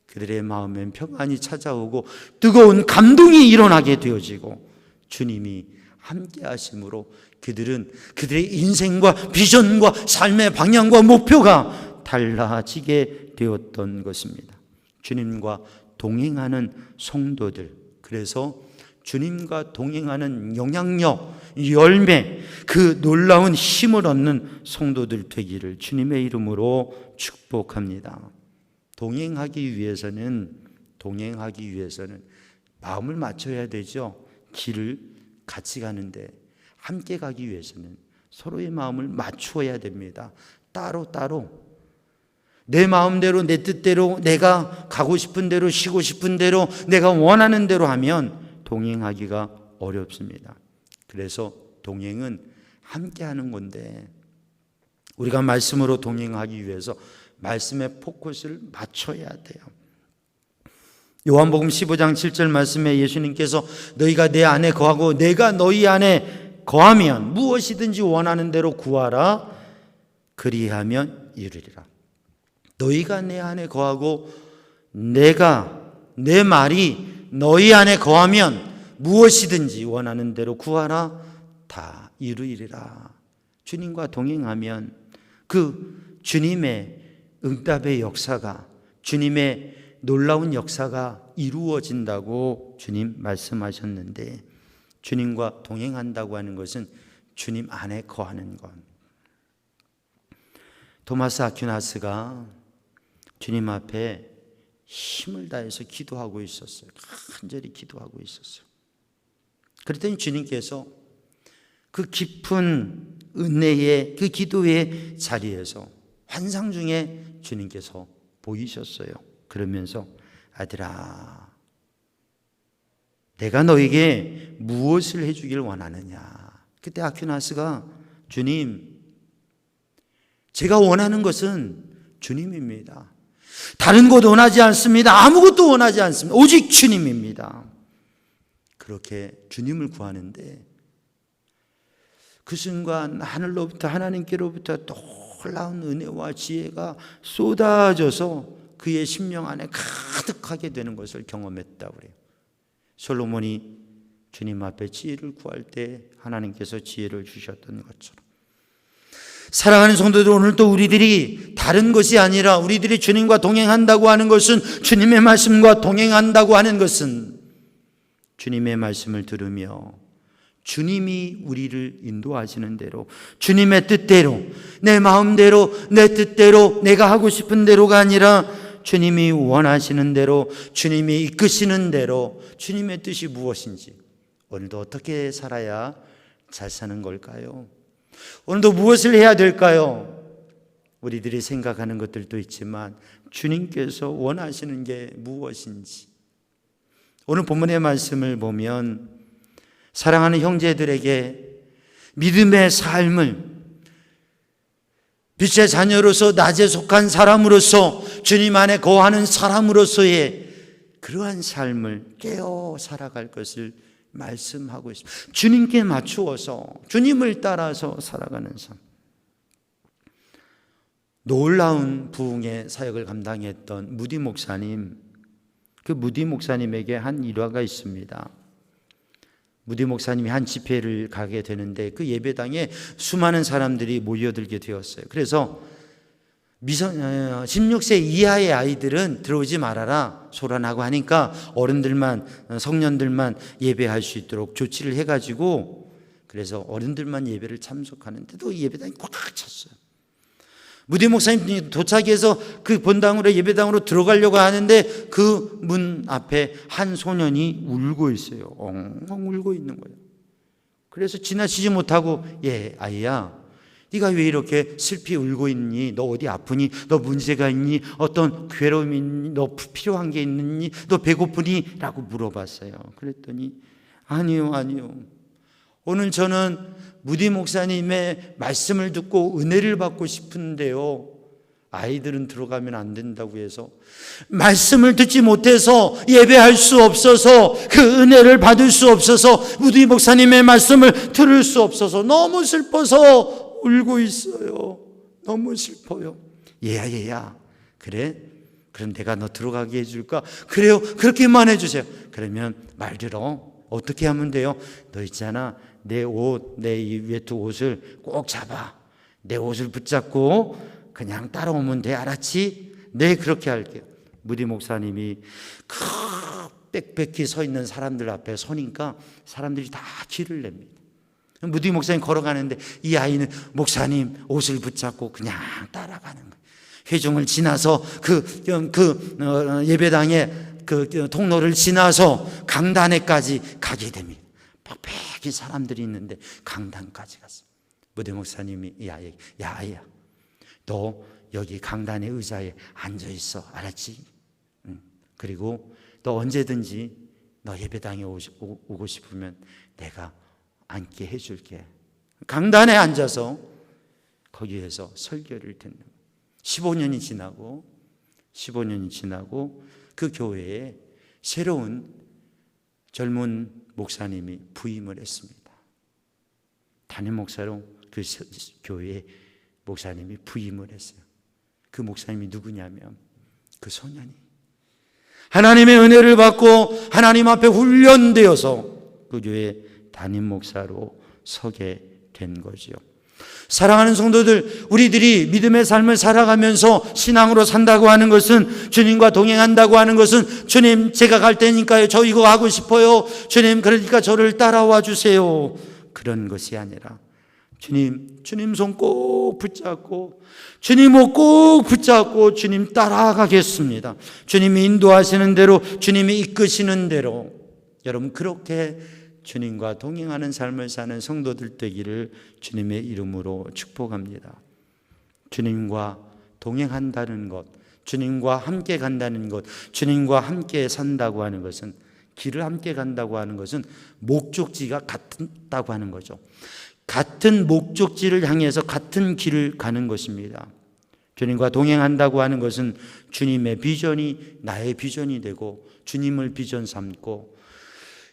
그들의 마음엔 평안이 찾아오고 뜨거운 감동이 일어나게 되어지고 주님이 함께 하심으로 그들은 그들의 인생과 비전과 삶의 방향과 목표가 달라지게 되었던 것입니다. 주님과 동행하는 성도들, 그래서 주님과 동행하는 영향력, 열매, 그 놀라운 힘을 얻는 성도들 되기를 주님의 이름으로 축복합니다. 동행하기 위해서는 마음을 맞춰야 되죠. 길을 같이 가는데 함께 가기 위해서는 서로의 마음을 맞추어야 됩니다. 따로 내 마음대로, 내 뜻대로, 내가 가고 싶은 대로, 쉬고 싶은 대로, 내가 원하는 대로 하면 동행하기가 어렵습니다. 그래서 동행은 함께 하는 건데 우리가 말씀으로 동행하기 위해서 말씀의 포커스를 맞춰야 돼요. 요한복음 15장 7절 말씀에 예수님께서 너희가 내 안에 거하고 내가 너희 안에 거하면 무엇이든지 원하는 대로 구하라. 그리하면 이루리라. 너희가 내 안에 거하고 내 말이 너희 안에 거하면 무엇이든지 원하는 대로 구하라. 다 이루리라. 주님과 동행하면 그 주님의 응답의 역사가, 주님의 놀라운 역사가 이루어진다고 주님 말씀하셨는데, 주님과 동행한다고 하는 것은 주님 안에 거하는 것. 토마스 아퀴나스가 주님 앞에 힘을 다해서 기도하고 있었어요. 간절히 기도하고 있었어요. 그랬더니 주님께서 그 깊은 은혜의 그 기도의 자리에서 환상 중에 주님께서 보이셨어요. 그러면서 아들아, 내가 너에게 무엇을 해주길 원하느냐. 그때 아퀴나스가 주님, 제가 원하는 것은 주님입니다. 다른 것 원하지 않습니다. 아무것도 원하지 않습니다. 오직 주님입니다. 그렇게 주님을 구하는데 그 순간 하늘로부터, 하나님께로부터 놀라운 은혜와 지혜가 쏟아져서 그의 심령 안에 가득하게 되는 것을 경험했다고 그래요. 솔로몬이 주님 앞에 지혜를 구할 때 하나님께서 지혜를 주셨던 것처럼, 사랑하는 성도들, 오늘 또 우리들이 다른 것이 아니라 우리들이 주님과 동행한다고 하는 것은, 주님의 말씀과 동행한다고 하는 것은 주님의 말씀을 들으며 주님이 우리를 인도하시는 대로, 주님의 뜻대로, 내 마음대로, 내 뜻대로, 내가 하고 싶은 대로가 아니라 주님이 원하시는 대로, 주님이 이끄시는 대로, 주님의 뜻이 무엇인지, 오늘도 어떻게 살아야 잘 사는 걸까요? 오늘도 무엇을 해야 될까요? 우리들이 생각하는 것들도 있지만 주님께서 원하시는 게 무엇인지, 오늘 본문의 말씀을 보면 사랑하는 형제들에게 믿음의 삶을, 빛의 자녀로서 낮에 속한 사람으로서 주님 안에 거하는 사람으로서의 그러한 삶을 깨어 살아갈 것을 말씀하고 있습니다. 주님께 맞추어서, 주님을 따라서 살아가는 삶. 놀라운 부흥의 사역을 감당했던 무디 목사님, 그 무디 목사님에게 한 일화가 있습니다. 무디 목사님이 한 집회를 가게 되는데 그 예배당에 수많은 사람들이 모여들게 되었어요. 그래서 16세 이하의 아이들은 들어오지 말아라 소란하고 하니까 어른들만, 성년들만 예배할 수 있도록 조치를 해가지고, 그래서 어른들만 예배를 참석하는데도 예배당이 꽉 찼어요. 무디 목사님 도착해서 그 본당으로, 예배당으로 들어가려고 하는데 그 문 앞에 한 소년이 울고 있어요. 엉엉 울고 있는 거예요. 그래서 지나치지 못하고, 예, 아이야, 네가 왜 이렇게 슬피 울고 있니? 너 어디 아프니? 너 문제가 있니? 어떤 괴로움이 있니? 너 필요한 게 있니? 너 배고프니? 라고 물어봤어요. 그랬더니 아니요. 오늘 저는 무디 목사님의 말씀을 듣고 은혜를 받고 싶은데요, 아이들은 들어가면 안 된다고 해서 말씀을 듣지 못해서 예배할 수 없어서, 그 은혜를 받을 수 없어서, 무디 목사님의 말씀을 들을 수 없어서 너무 슬퍼서 울고 있어요. 너무 슬퍼요. 얘야, 그래? 그럼 내가 너 들어가게 해줄까? 그래요, 그렇게만 해주세요. 그러면 말 들어. 어떻게 하면 돼요? 너 있잖아, 내 옷, 내 이 외투 옷을 꼭 잡아. 내 옷을 붙잡고 그냥 따라오면 돼. 알았지? 네, 그렇게 할게요. 무디 목사님이 빽빽히 서 있는 사람들 앞에 서니까 사람들이 다 기를 냅니다. 무디 목사님 걸어가는데 이 아이는 목사님 옷을 붙잡고 그냥 따라가는 거예요. 회중을 지나서 예배당의 그 통로를 지나서 강단에까지 가게 됩니다. 빽빽히 사람들이 있는데 강단까지 갔어요. 무디 목사님이 이 아이에게, 야, 아이야, 너 여기 강단의 의자에 앉아 있어. 알았지? 그리고 너 언제든지 너 예배당에 오고 싶으면 내가 앉게 해줄게. 강단에 앉아서 거기에서 설교를 듣는 15년이 지나고 그 교회에 새로운 젊은 목사님이 부임을 했습니다. 담임 목사로 그 교회 목사님이 부임을 했어요. 그 목사님이 누구냐면 그 소년이 하나님의 은혜를 받고 하나님 앞에 훈련되어서 그 교회 담임 목사로 서게 된 거죠. 사랑하는 성도들, 우리들이 믿음의 삶을 살아가면서 신앙으로 산다고 하는 것은, 주님과 동행한다고 하는 것은, 주님 제가 갈 테니까요, 저 이거 하고 싶어요, 주님 그러니까 저를 따라와 주세요, 그런 것이 아니라 주님 손 꼭 붙잡고, 주님 옷 꼭 붙잡고 주님 따라가겠습니다. 주님이 인도하시는 대로, 주님이 이끄시는 대로, 여러분 그렇게 주님과 동행하는 삶을 사는 성도들 되기를 주님의 이름으로 축복합니다. 주님과 동행한다는 것, 주님과 함께 간다는 것, 주님과 함께 산다고 하는 것은, 길을 함께 간다고 하는 것은 목적지가 같다고 하는 거죠. 같은 목적지를 향해서 같은 길을 가는 것입니다. 주님과 동행한다고 하는 것은 주님의 비전이 나의 비전이 되고, 주님을 비전 삼고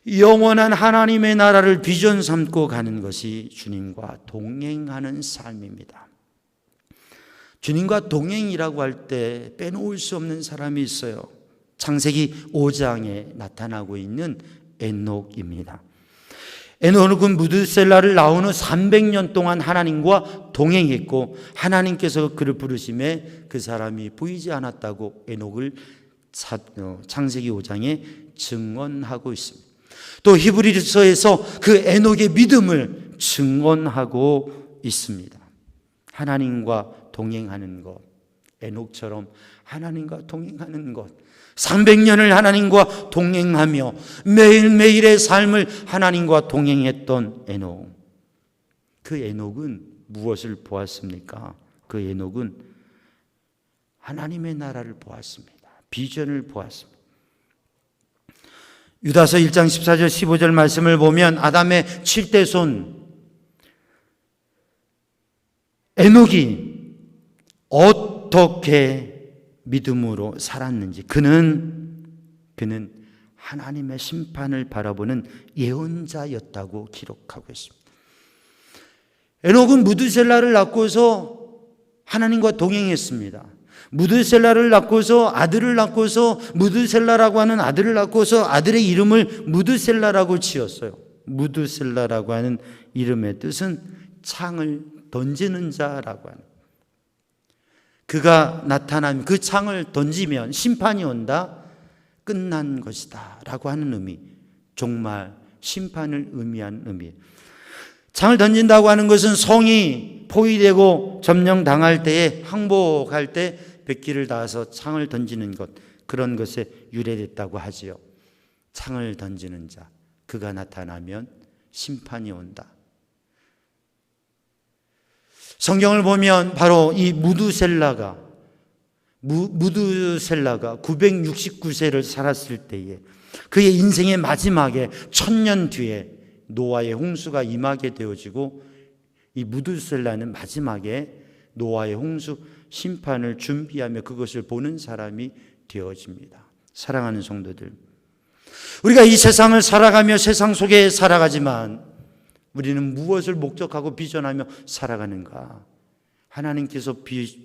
영원한 하나님의 나라를 비전 삼고 가는 것이 주님과 동행하는 삶입니다. 주님과 동행이라고 할 때 빼놓을 수 없는 사람이 있어요. 창세기 5장에 나타나고 있는 에녹입니다. 에녹은 무드셀라를 낳은 후 300년 동안 하나님과 동행했고, 하나님께서 그를 부르심에 그 사람이 보이지 않았다고 에녹을 창세기 5장에 증언하고 있습니다. 또 히브리서에서 그 에녹의 믿음을 증언하고 있습니다. 하나님과 동행하는 것, 에녹처럼 하나님과 동행하는 것, 300년을 하나님과 동행하며 매일매일의 삶을 하나님과 동행했던 에녹. 그 에녹은 무엇을 보았습니까? 그 에녹은 하나님의 나라를 보았습니다. 비전을 보았습니다. 유다서 1장 14절 15절 말씀을 보면 아담의 7대 손 에녹이 어떻게 믿음으로 살았는지, 그는 하나님의 심판을 바라보는 예언자였다고 기록하고 있습니다. 에녹은 무드셀라를 낳고서 하나님과 동행했습니다. 무드셀라를 낳고서 아들을 낳고서, 무드셀라라고 하는 아들을 낳고서 아들의 이름을 무드셀라라고 지었어요. 무드셀라라고 하는 이름의 뜻은 창을 던지는 자라고 하는, 그가 나타나면, 그 창을 던지면 심판이 온다, 끝난 것이다 라고 하는 의미, 종말, 심판을 의미한 의미예요. 창을 던진다고 하는 것은 성이 포위되고 점령당할 때에, 항복할 때 백기를 다해서 창을 던지는 것, 그런 것에 유래됐다고 하지요. 창을 던지는 자, 그가 나타나면 심판이 온다. 성경을 보면 바로 이 무드셀라가 969세를 살았을 때에, 그의 인생의 마지막에 1000년 뒤에 노아의 홍수가 임하게 되어지고, 이 무드셀라는 마지막에 노아의 홍수 심판을 준비하며 그것을 보는 사람이 되어집니다. 사랑하는 성도들, 우리가 이 세상을 살아가며 세상 속에 살아가지만 우리는 무엇을 목적하고 비전하며 살아가는가? 하나님께서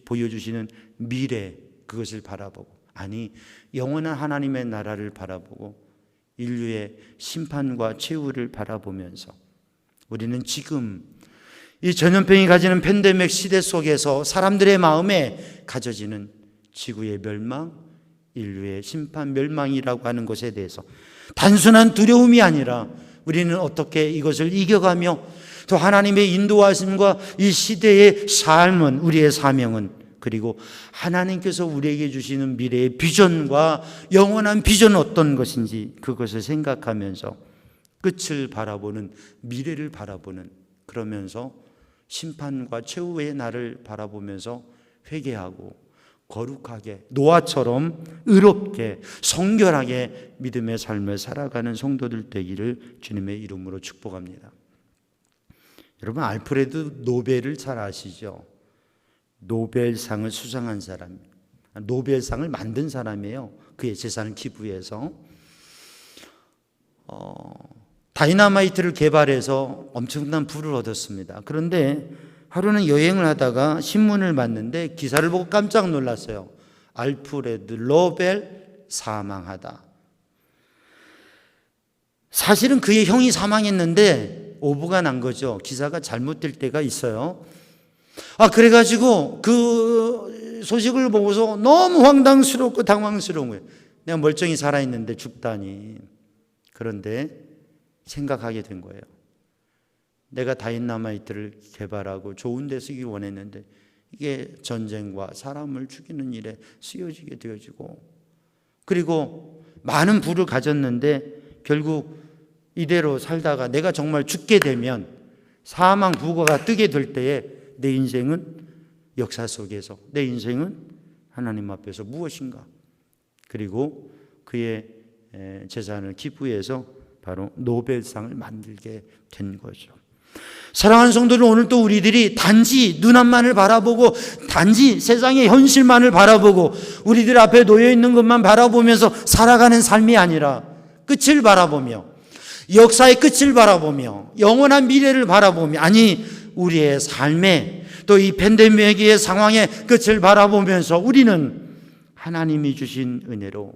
보여주시는 미래, 그것을 바라보고, 아니 영원한 하나님의 나라를 바라보고 인류의 심판과 최후를 바라보면서, 우리는 지금 이 전염병이 가지는 팬데믹 시대 속에서 사람들의 마음에 가져지는 지구의 멸망, 인류의 심판, 멸망이라고 하는 것에 대해서 단순한 두려움이 아니라 우리는 어떻게 이것을 이겨가며, 또 하나님의 인도하심과 이 시대의 삶은, 우리의 사명은, 그리고 하나님께서 우리에게 주시는 미래의 비전과 영원한 비전은 어떤 것인지 그것을 생각하면서 끝을 바라보는, 미래를 바라보는, 그러면서 심판과 최후의 날을 바라보면서 회개하고 거룩하게, 노아처럼 의롭게 성결하게 믿음의 삶을 살아가는 성도들 되기를 주님의 이름으로 축복합니다. 여러분, 알프레드 노벨을 잘 아시죠? 노벨상을 수상한 사람, 노벨상을 만든 사람이에요. 그의 재산을 기부해서 다이너마이트를 개발해서 엄청난 부를 얻었습니다. 그런데 하루는 여행을 하다가 신문을 봤는데 기사를 보고 깜짝 놀랐어요. 알프레드 노벨 사망하다. 사실은 그의 형이 사망했는데 오보가 난 거죠. 기사가 잘못될 때가 있어요. 그래가지고 그 소식을 보고서 너무 황당스럽고 당황스러운 거예요. 내가 멀쩡히 살아있는데 죽다니. 그런데 생각하게 된 거예요. 내가 다이너마이트를 개발하고 좋은 데 쓰기 원했는데 이게 전쟁과 사람을 죽이는 일에 쓰여지게 되어지고, 그리고 많은 부를 가졌는데 결국 이대로 살다가 내가 정말 죽게 되면 사망 부고가 뜨게 될 때에 내 인생은 역사 속에서, 내 인생은 하나님 앞에서 무엇인가? 그리고 그의 재산을 기부해서 바로 노벨상을 만들게 된 거죠. 사랑하는 성도들, 오늘 또 우리들이 단지 눈앞만을 바라보고 단지 세상의 현실만을 바라보고 우리들 앞에 놓여 있는 것만 바라보면서 살아가는 삶이 아니라 끝을 바라보며, 역사의 끝을 바라보며, 영원한 미래를 바라보며, 아니 우리의 삶에 또 이 팬데믹의 상황의 끝을 바라보면서 우리는 하나님이 주신 은혜로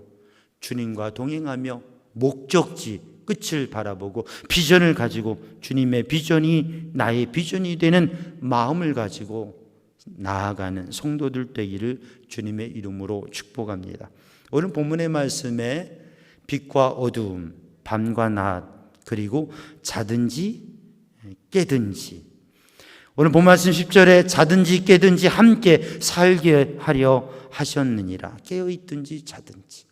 주님과 동행하며 목적지 끝을 바라보고 비전을 가지고 주님의 비전이 나의 비전이 되는 마음을 가지고 나아가는 성도들 되기를 주님의 이름으로 축복합니다. 오늘 본문의 말씀에 빛과 어두움, 밤과 낮, 그리고 자든지 깨든지, 오늘 본 말씀 10절에 자든지 깨든지 함께 살게 하려 하셨느니라. 깨어있든지 자든지,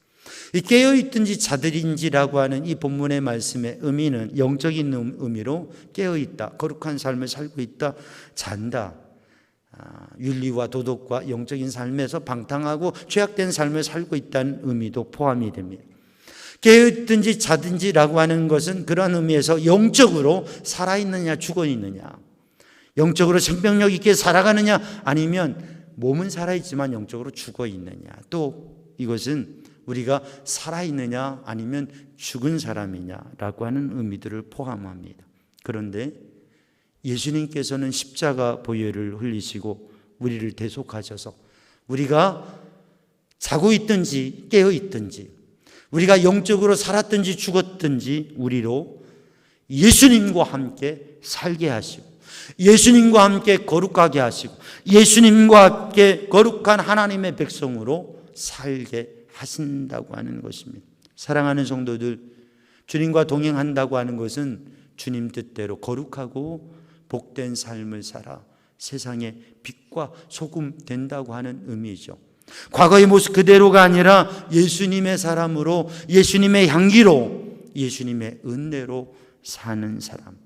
이 깨어있든지 자든지라고 하는 이 본문의 말씀의 의미는 영적인 의미로 깨어있다, 거룩한 삶을 살고 있다, 잔다, 윤리와 도덕과 영적인 삶에서 방탕하고 죄악된 삶을 살고 있다는 의미도 포함이 됩니다. 깨어있든지 자든지라고 하는 것은 그러한 의미에서 영적으로 살아있느냐 죽어있느냐, 영적으로 생명력 있게 살아가느냐, 아니면 몸은 살아있지만 영적으로 죽어있느냐, 또 이것은 우리가 살아있느냐 아니면 죽은 사람이냐라고 하는 의미들을 포함합니다. 그런데 예수님께서는 십자가 보혈을 흘리시고 우리를 대속하셔서 우리가 자고 있든지 깨어 있든지, 우리가 영적으로 살았든지 죽었든지 우리로 예수님과 함께 살게 하시고, 예수님과 함께 거룩하게 하시고, 예수님과 함께 거룩한 하나님의 백성으로 살게 하신다고 하는 것입니다. 사랑하는 성도들, 주님과 동행한다고 하는 것은 주님 뜻대로 거룩하고 복된 삶을 살아 세상의 빛과 소금 된다고 하는 의미죠. 과거의 모습 그대로가 아니라 예수님의 사람으로, 예수님의 향기로, 예수님의 은혜로 사는 사람.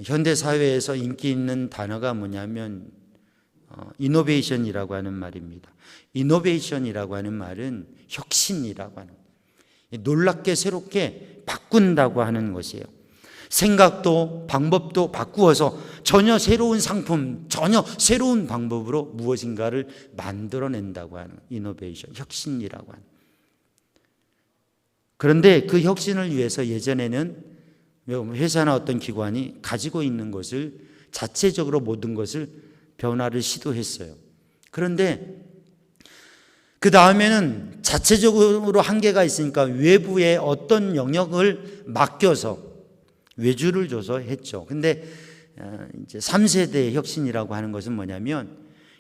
현대 사회에서 인기 있는 단어가 뭐냐면 이노베이션이라고 하는 말입니다. 이노베이션이라고 하는 말은 혁신이라고 하는, 놀랍게 새롭게 바꾼다고 하는 것이에요. 생각도 방법도 바꾸어서 전혀 새로운 상품, 전혀 새로운 방법으로 무엇인가를 만들어낸다고 하는 이노베이션, 혁신이라고 하는. 그런데 그 혁신을 위해서 예전에는 회사나 어떤 기관이 가지고 있는 것을 자체적으로 모든 것을 변화를 시도했어요. 그런데 그 다음에는 자체적으로 한계가 있으니까 외부에 어떤 영역을 맡겨서 외주를 줘서 했죠. 근데 이제 3세대의 혁신이라고 하는 것은 뭐냐면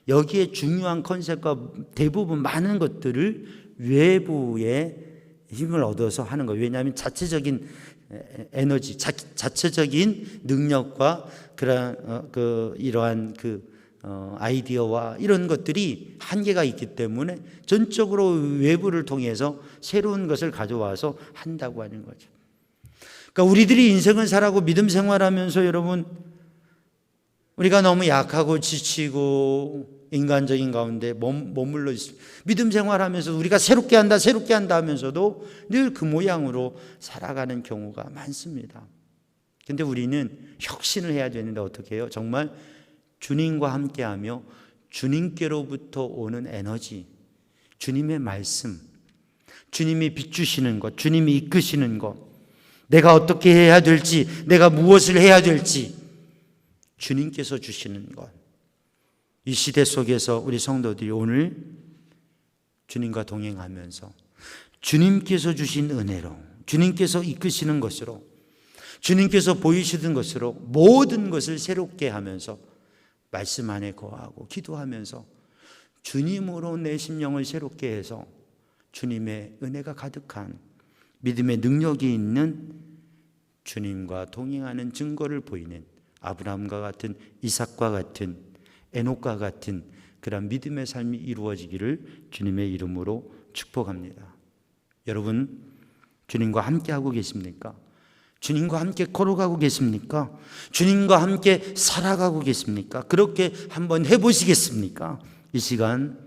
여기에 중요한 컨셉과 대부분 많은 것들을 외부에 힘을 얻어서 하는 거예요. 왜냐하면 자체적인 에너지, 자체적인 능력과 그런 이러한 아이디어와 이런 것들이 한계가 있기 때문에 전적으로 외부를 통해서 새로운 것을 가져와서 한다고 하는 거죠. 그러니까 우리들이 인생을 살아가고 믿음 생활하면서 여러분, 우리가 너무 약하고 지치고 인간적인 가운데 머물러 있습니다. 믿음 생활하면서 우리가 새롭게 한다 하면서도 늘 그 모양으로 살아가는 경우가 많습니다. 근데 우리는 혁신을 해야 되는데 어떻게 해요? 정말 주님과 함께하며 주님께로부터 오는 에너지, 주님의 말씀, 주님이 비추시는 것, 주님이 이끄시는 것, 내가 어떻게 해야 될지, 내가 무엇을 해야 될지 주님께서 주시는 것. 이 시대 속에서 우리 성도들이 오늘 주님과 동행하면서 주님께서 주신 은혜로, 주님께서 이끄시는 것으로, 주님께서 보이시던 것으로 모든 것을 새롭게 하면서 말씀 안에 거하고 기도하면서 주님으로 내 심령을 새롭게 해서 주님의 은혜가 가득한 믿음의 능력이 있는 주님과 동행하는 증거를 보이는 아브라함과 같은, 이삭과 같은, 에녹과 같은 그런 믿음의 삶이 이루어지기를 주님의 이름으로 축복합니다. 여러분, 주님과 함께하고 계십니까? 주님과 함께 걸어가고 계십니까? 주님과 함께 살아가고 계십니까? 그렇게 한번 해보시겠습니까? 이 시간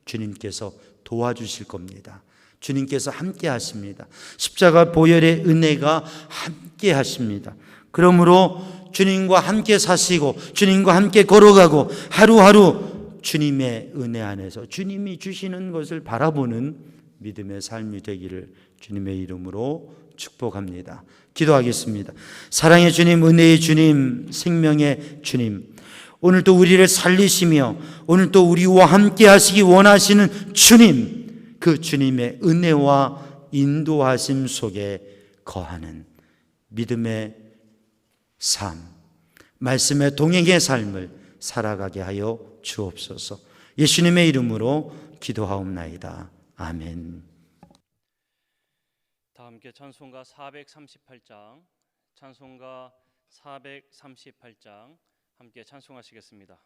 주님께서 도와주실 겁니다. 주님께서 함께 하십니다. 십자가 보혈의 은혜가 함께 하십니다. 그러므로 주님과 함께 사시고 주님과 함께 걸어가고 하루하루 주님의 은혜 안에서 주님이 주시는 것을 바라보는 믿음의 삶이 되기를 주님의 이름으로 축복합니다. 기도하겠습니다. 사랑의 주님, 은혜의 주님, 생명의 주님, 오늘도 우리를 살리시며 오늘도 우리와 함께 하시기 원하시는 주님, 그 주님의 은혜와 인도하심 속에 거하는 믿음의 삶, 말씀의 동행의 삶을 살아가게 하여 주옵소서. 예수님의 이름으로 기도하옵나이다. 아멘. 다 함께 찬송가 438장, 찬송가 438장 함께 찬송하시겠습니다.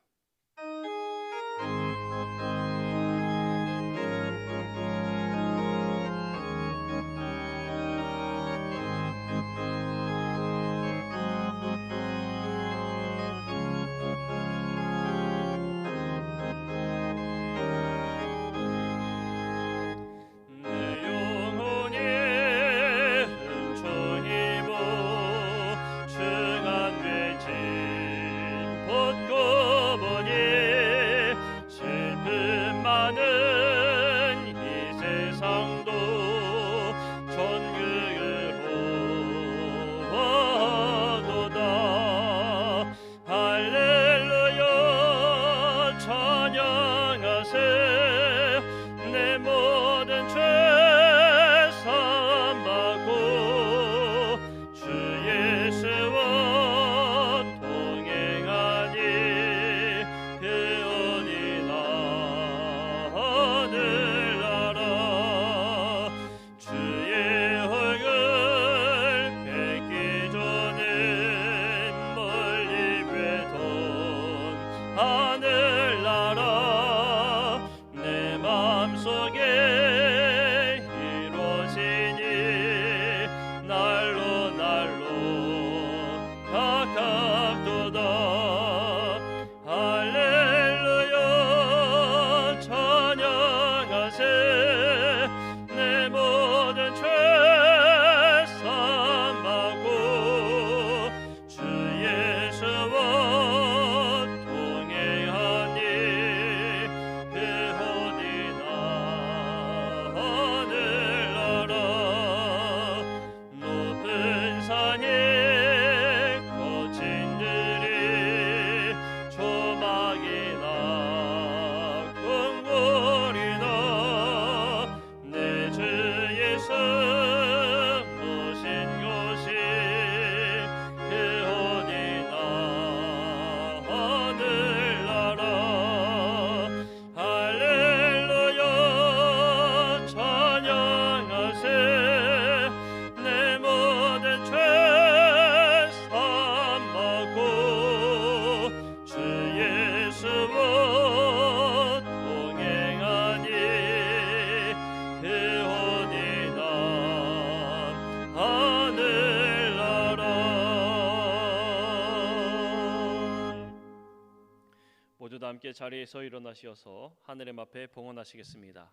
모두 다 함께 자리에서 일어나시어서 하늘의 앞에 봉헌하시겠습니다.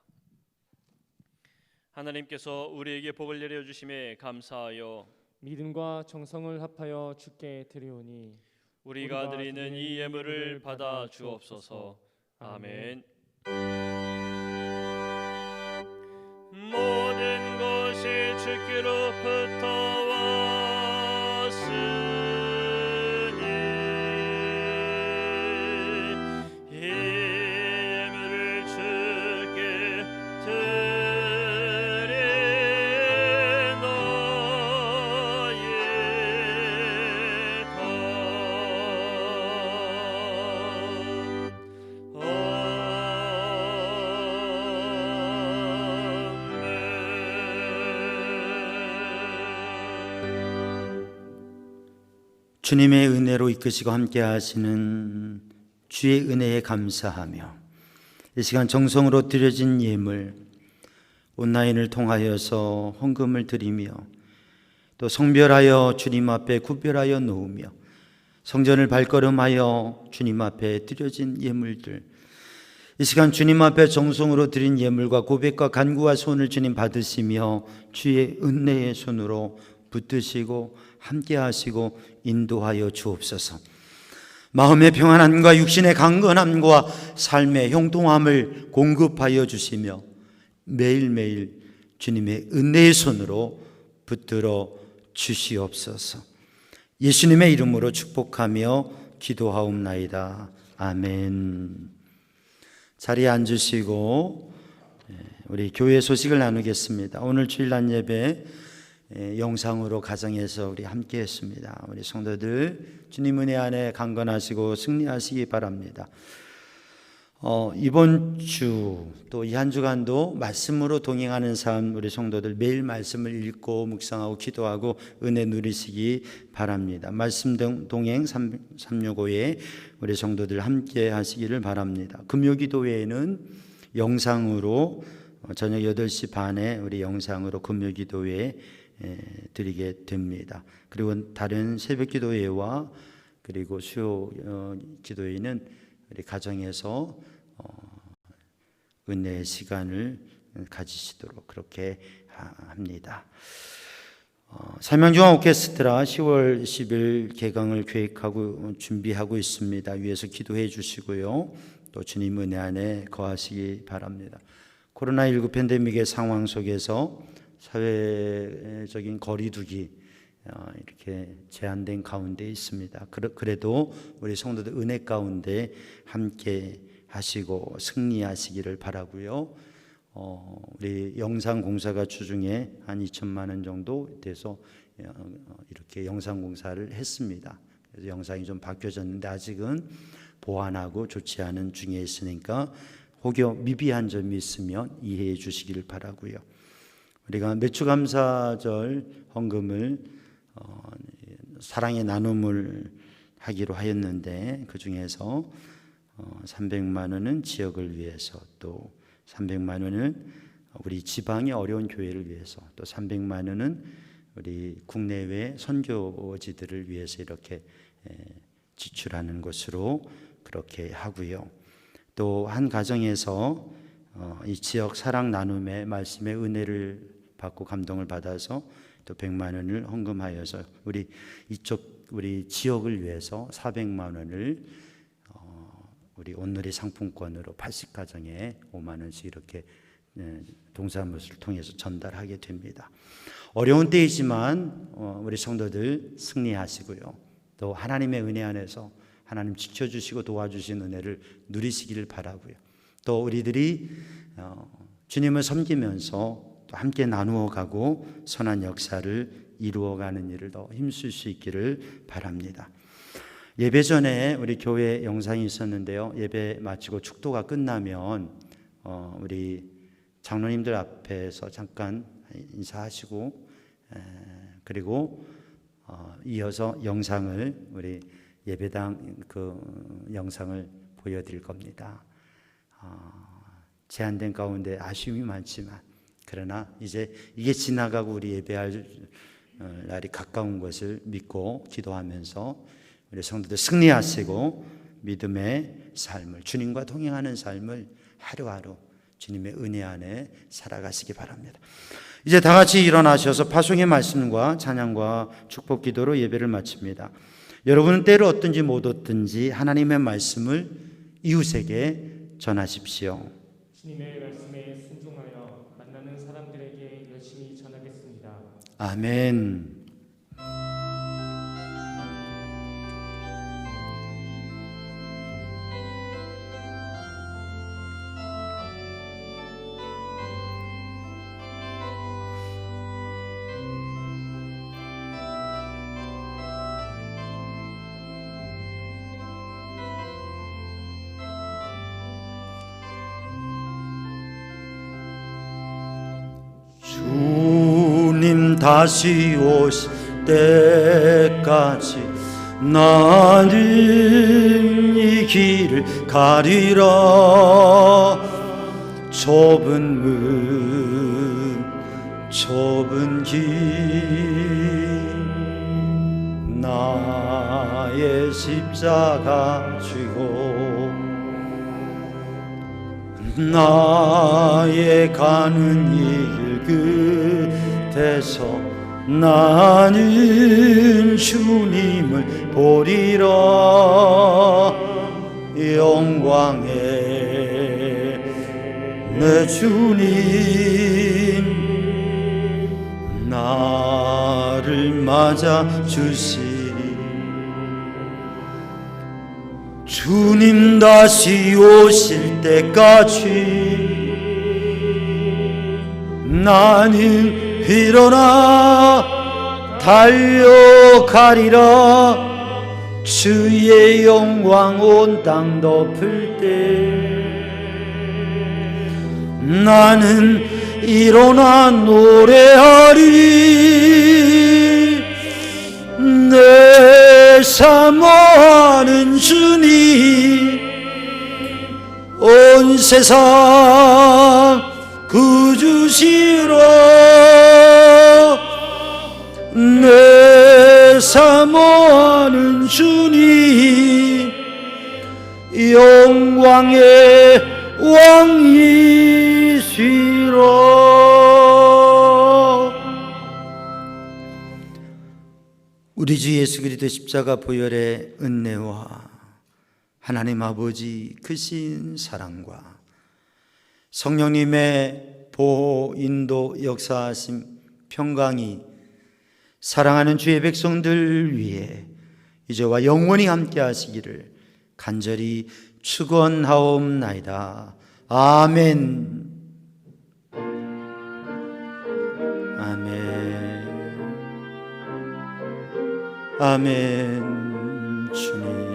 하나님께서 우리에게 복을 내려주심에 감사하여 믿음과 정성을 합하여 주께 드리오니 우리가 드리는 이 예물을 받아 주옵소서. 아멘. 모든 것이 주께로부터 와 주님의 은혜로 이끄시고 함께 하시는 주의 은혜에 감사하며 이 시간 정성으로 드려진 예물 온라인을 통하여서 헌금을 드리며 또 성별하여 주님 앞에 구별하여 놓으며 성전을 발걸음하여 주님 앞에 드려진 예물들, 이 시간 주님 앞에 정성으로 드린 예물과 고백과 간구와 손을 주님 받으시며 주의 은혜의 손으로 붙드시고 함께 하시고 인도하여 주옵소서. 마음의 평안함과 육신의 강건함과 삶의 형통함을 공급하여 주시며 매일매일 주님의 은혜의 손으로 붙들어 주시옵소서. 예수님의 이름으로 축복하며 기도하옵나이다. 아멘. 자리에 앉으시고 우리 교회 소식을 나누겠습니다. 오늘 주일날 예배 영상으로 가정에서 우리 함께 했습니다. 우리 성도들 주님 은혜 안에 강건하시고 승리하시기 바랍니다. 이번 주 또 이 한 주간도 말씀으로 동행하는 삶, 우리 성도들 매일 말씀을 읽고 묵상하고 기도하고 은혜 누리시기 바랍니다. 말씀 동행 365에 우리 성도들 함께 하시기를 바랍니다. 금요기도회에는 영상으로 저녁 8시 반에 우리 영상으로 금요기도회 드리게 됩니다. 그리고 다른 새벽기도회와 그리고 수요 기도회는 우리 가정에서 은혜의 시간을 가지시도록 그렇게 합니다. 삼양중앙 오케스트라 10월 10일 개강을 계획하고 준비하고 있습니다. 위에서 기도해 주시고요. 또 주님 은혜 안에 거하시기 바랍니다. 코로나19 팬데믹의 상황 속에서 사회적인 거리두기 이렇게 제한된 가운데 있습니다. 그래도 우리 성도들 은혜 가운데 함께 하시고 승리하시기를 바라고요. 우리 영상 공사가 주중에 한 2천만 원 정도 돼서 이렇게 영상 공사를 했습니다. 그래서 영상이 좀 바뀌어졌는데 아직은 보완하고 조치 하는 중에 있으니까 혹여 미비한 점이 있으면 이해해 주시기를 바라고요. 우리가 매추감사절 헌금을 사랑의 나눔을 하기로 하였는데 그 중에서 300만 원은 지역을 위해서, 또 300만 원은 우리 지방의 어려운 교회를 위해서, 또 300만 원은 우리 국내외 선교지들을 위해서 이렇게 지출하는 것으로 그렇게 하고요. 또 한 가정에서 이 지역 사랑 나눔의 말씀의 은혜를 받고 감동을 받아서 또 100만 원을 헌금하여서 우리 지역을 위해서 400만 원을 우리 온누리 상품권으로 80가정에 5만 원씩 이렇게 동사무소를 통해서 전달하게 됩니다. 어려운 때이지만 우리 성도들 승리하시고요. 또 하나님의 은혜 안에서 하나님 지켜주시고 도와주신 은혜를 누리시기를 바라고요. 또 우리들이 주님을 섬기면서 또 함께 나누어 가고 선한 역사를 이루어가는 일을 더 힘쓸 수 있기를 바랍니다. 예배 전에 우리 교회 영상이 있었는데요. 예배 마치고 축도가 끝나면 우리 장로님들 앞에서 잠깐 인사하시고 그리고 이어서 영상을 우리 예배당 그 영상을 보여드릴 겁니다. 제한된 가운데 아쉬움이 많지만 그러나 이제 이게 지나가고 우리 예배할 날이 가까운 것을 믿고 기도하면서 우리 성도들 승리하시고 믿음의 삶을, 주님과 동행하는 삶을 하루하루 주님의 은혜 안에 살아가시기 바랍니다. 이제 다 같이 일어나셔서 파송의 말씀과 찬양과 축복 기도로 예배를 마칩니다. 여러분은 때를 얻든지 못 얻든지 하나님의 말씀을 이웃에게 전하십시오. 주님의 말씀에 순종하여 만나는 사람들에게 열심히 전하겠습니다. 아멘. 주님 다시 오실 때까지 나는 이 길을 가리라. 좁은 문 좁은 길 나의 십자가 쥐고 나의 가는 길 끝에서 나는 주님을 보리라. 영광의 내 주님 나를 맞아 주시리. 주님 다시 오실 때까지 나는 일어나 달려가리라. 주의 영광 온 땅 덮을 때 나는 일어나 노래하리. 내 사모하는 주님 온 세상 구주시로. 내 사모하는 주님 영광의 왕이시로. 우리 주 예수 그리스도 십자가 보혈의 은혜와 하나님 아버지 크신 사랑과 성령님의 보호, 인도, 역사하심, 평강이 사랑하는 주의 백성들 위해 이제와 영원히 함께 하시기를 간절히 축원하옵나이다. 아멘. 아멘. 아멘. 주님.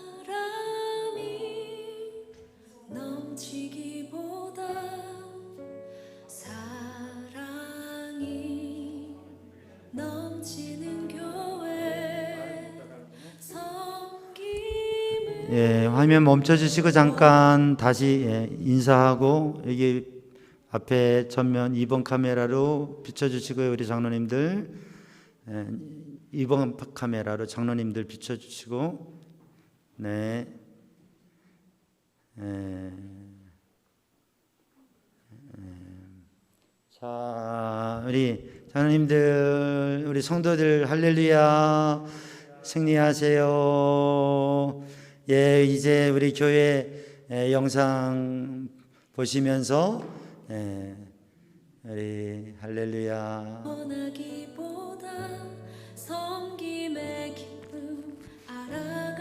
사랑이 넘치기보다 사랑이 넘치는 교회 섬김을. 예, 화면 멈춰 주시고 잠깐 다시 인사하고 여기 앞에 전면 2번 카메라로 비춰 주시고요. 우리 장로님들 2번 카메라로 장로님들 비춰 주시고 네. 자, 우리 장로님들, 우리 성도들 할렐루야 승리하세요. 예, 이제 우리 교회 영상 보시면서 우리 할렐루야 원하기보다 섬김의 기쁨 알아.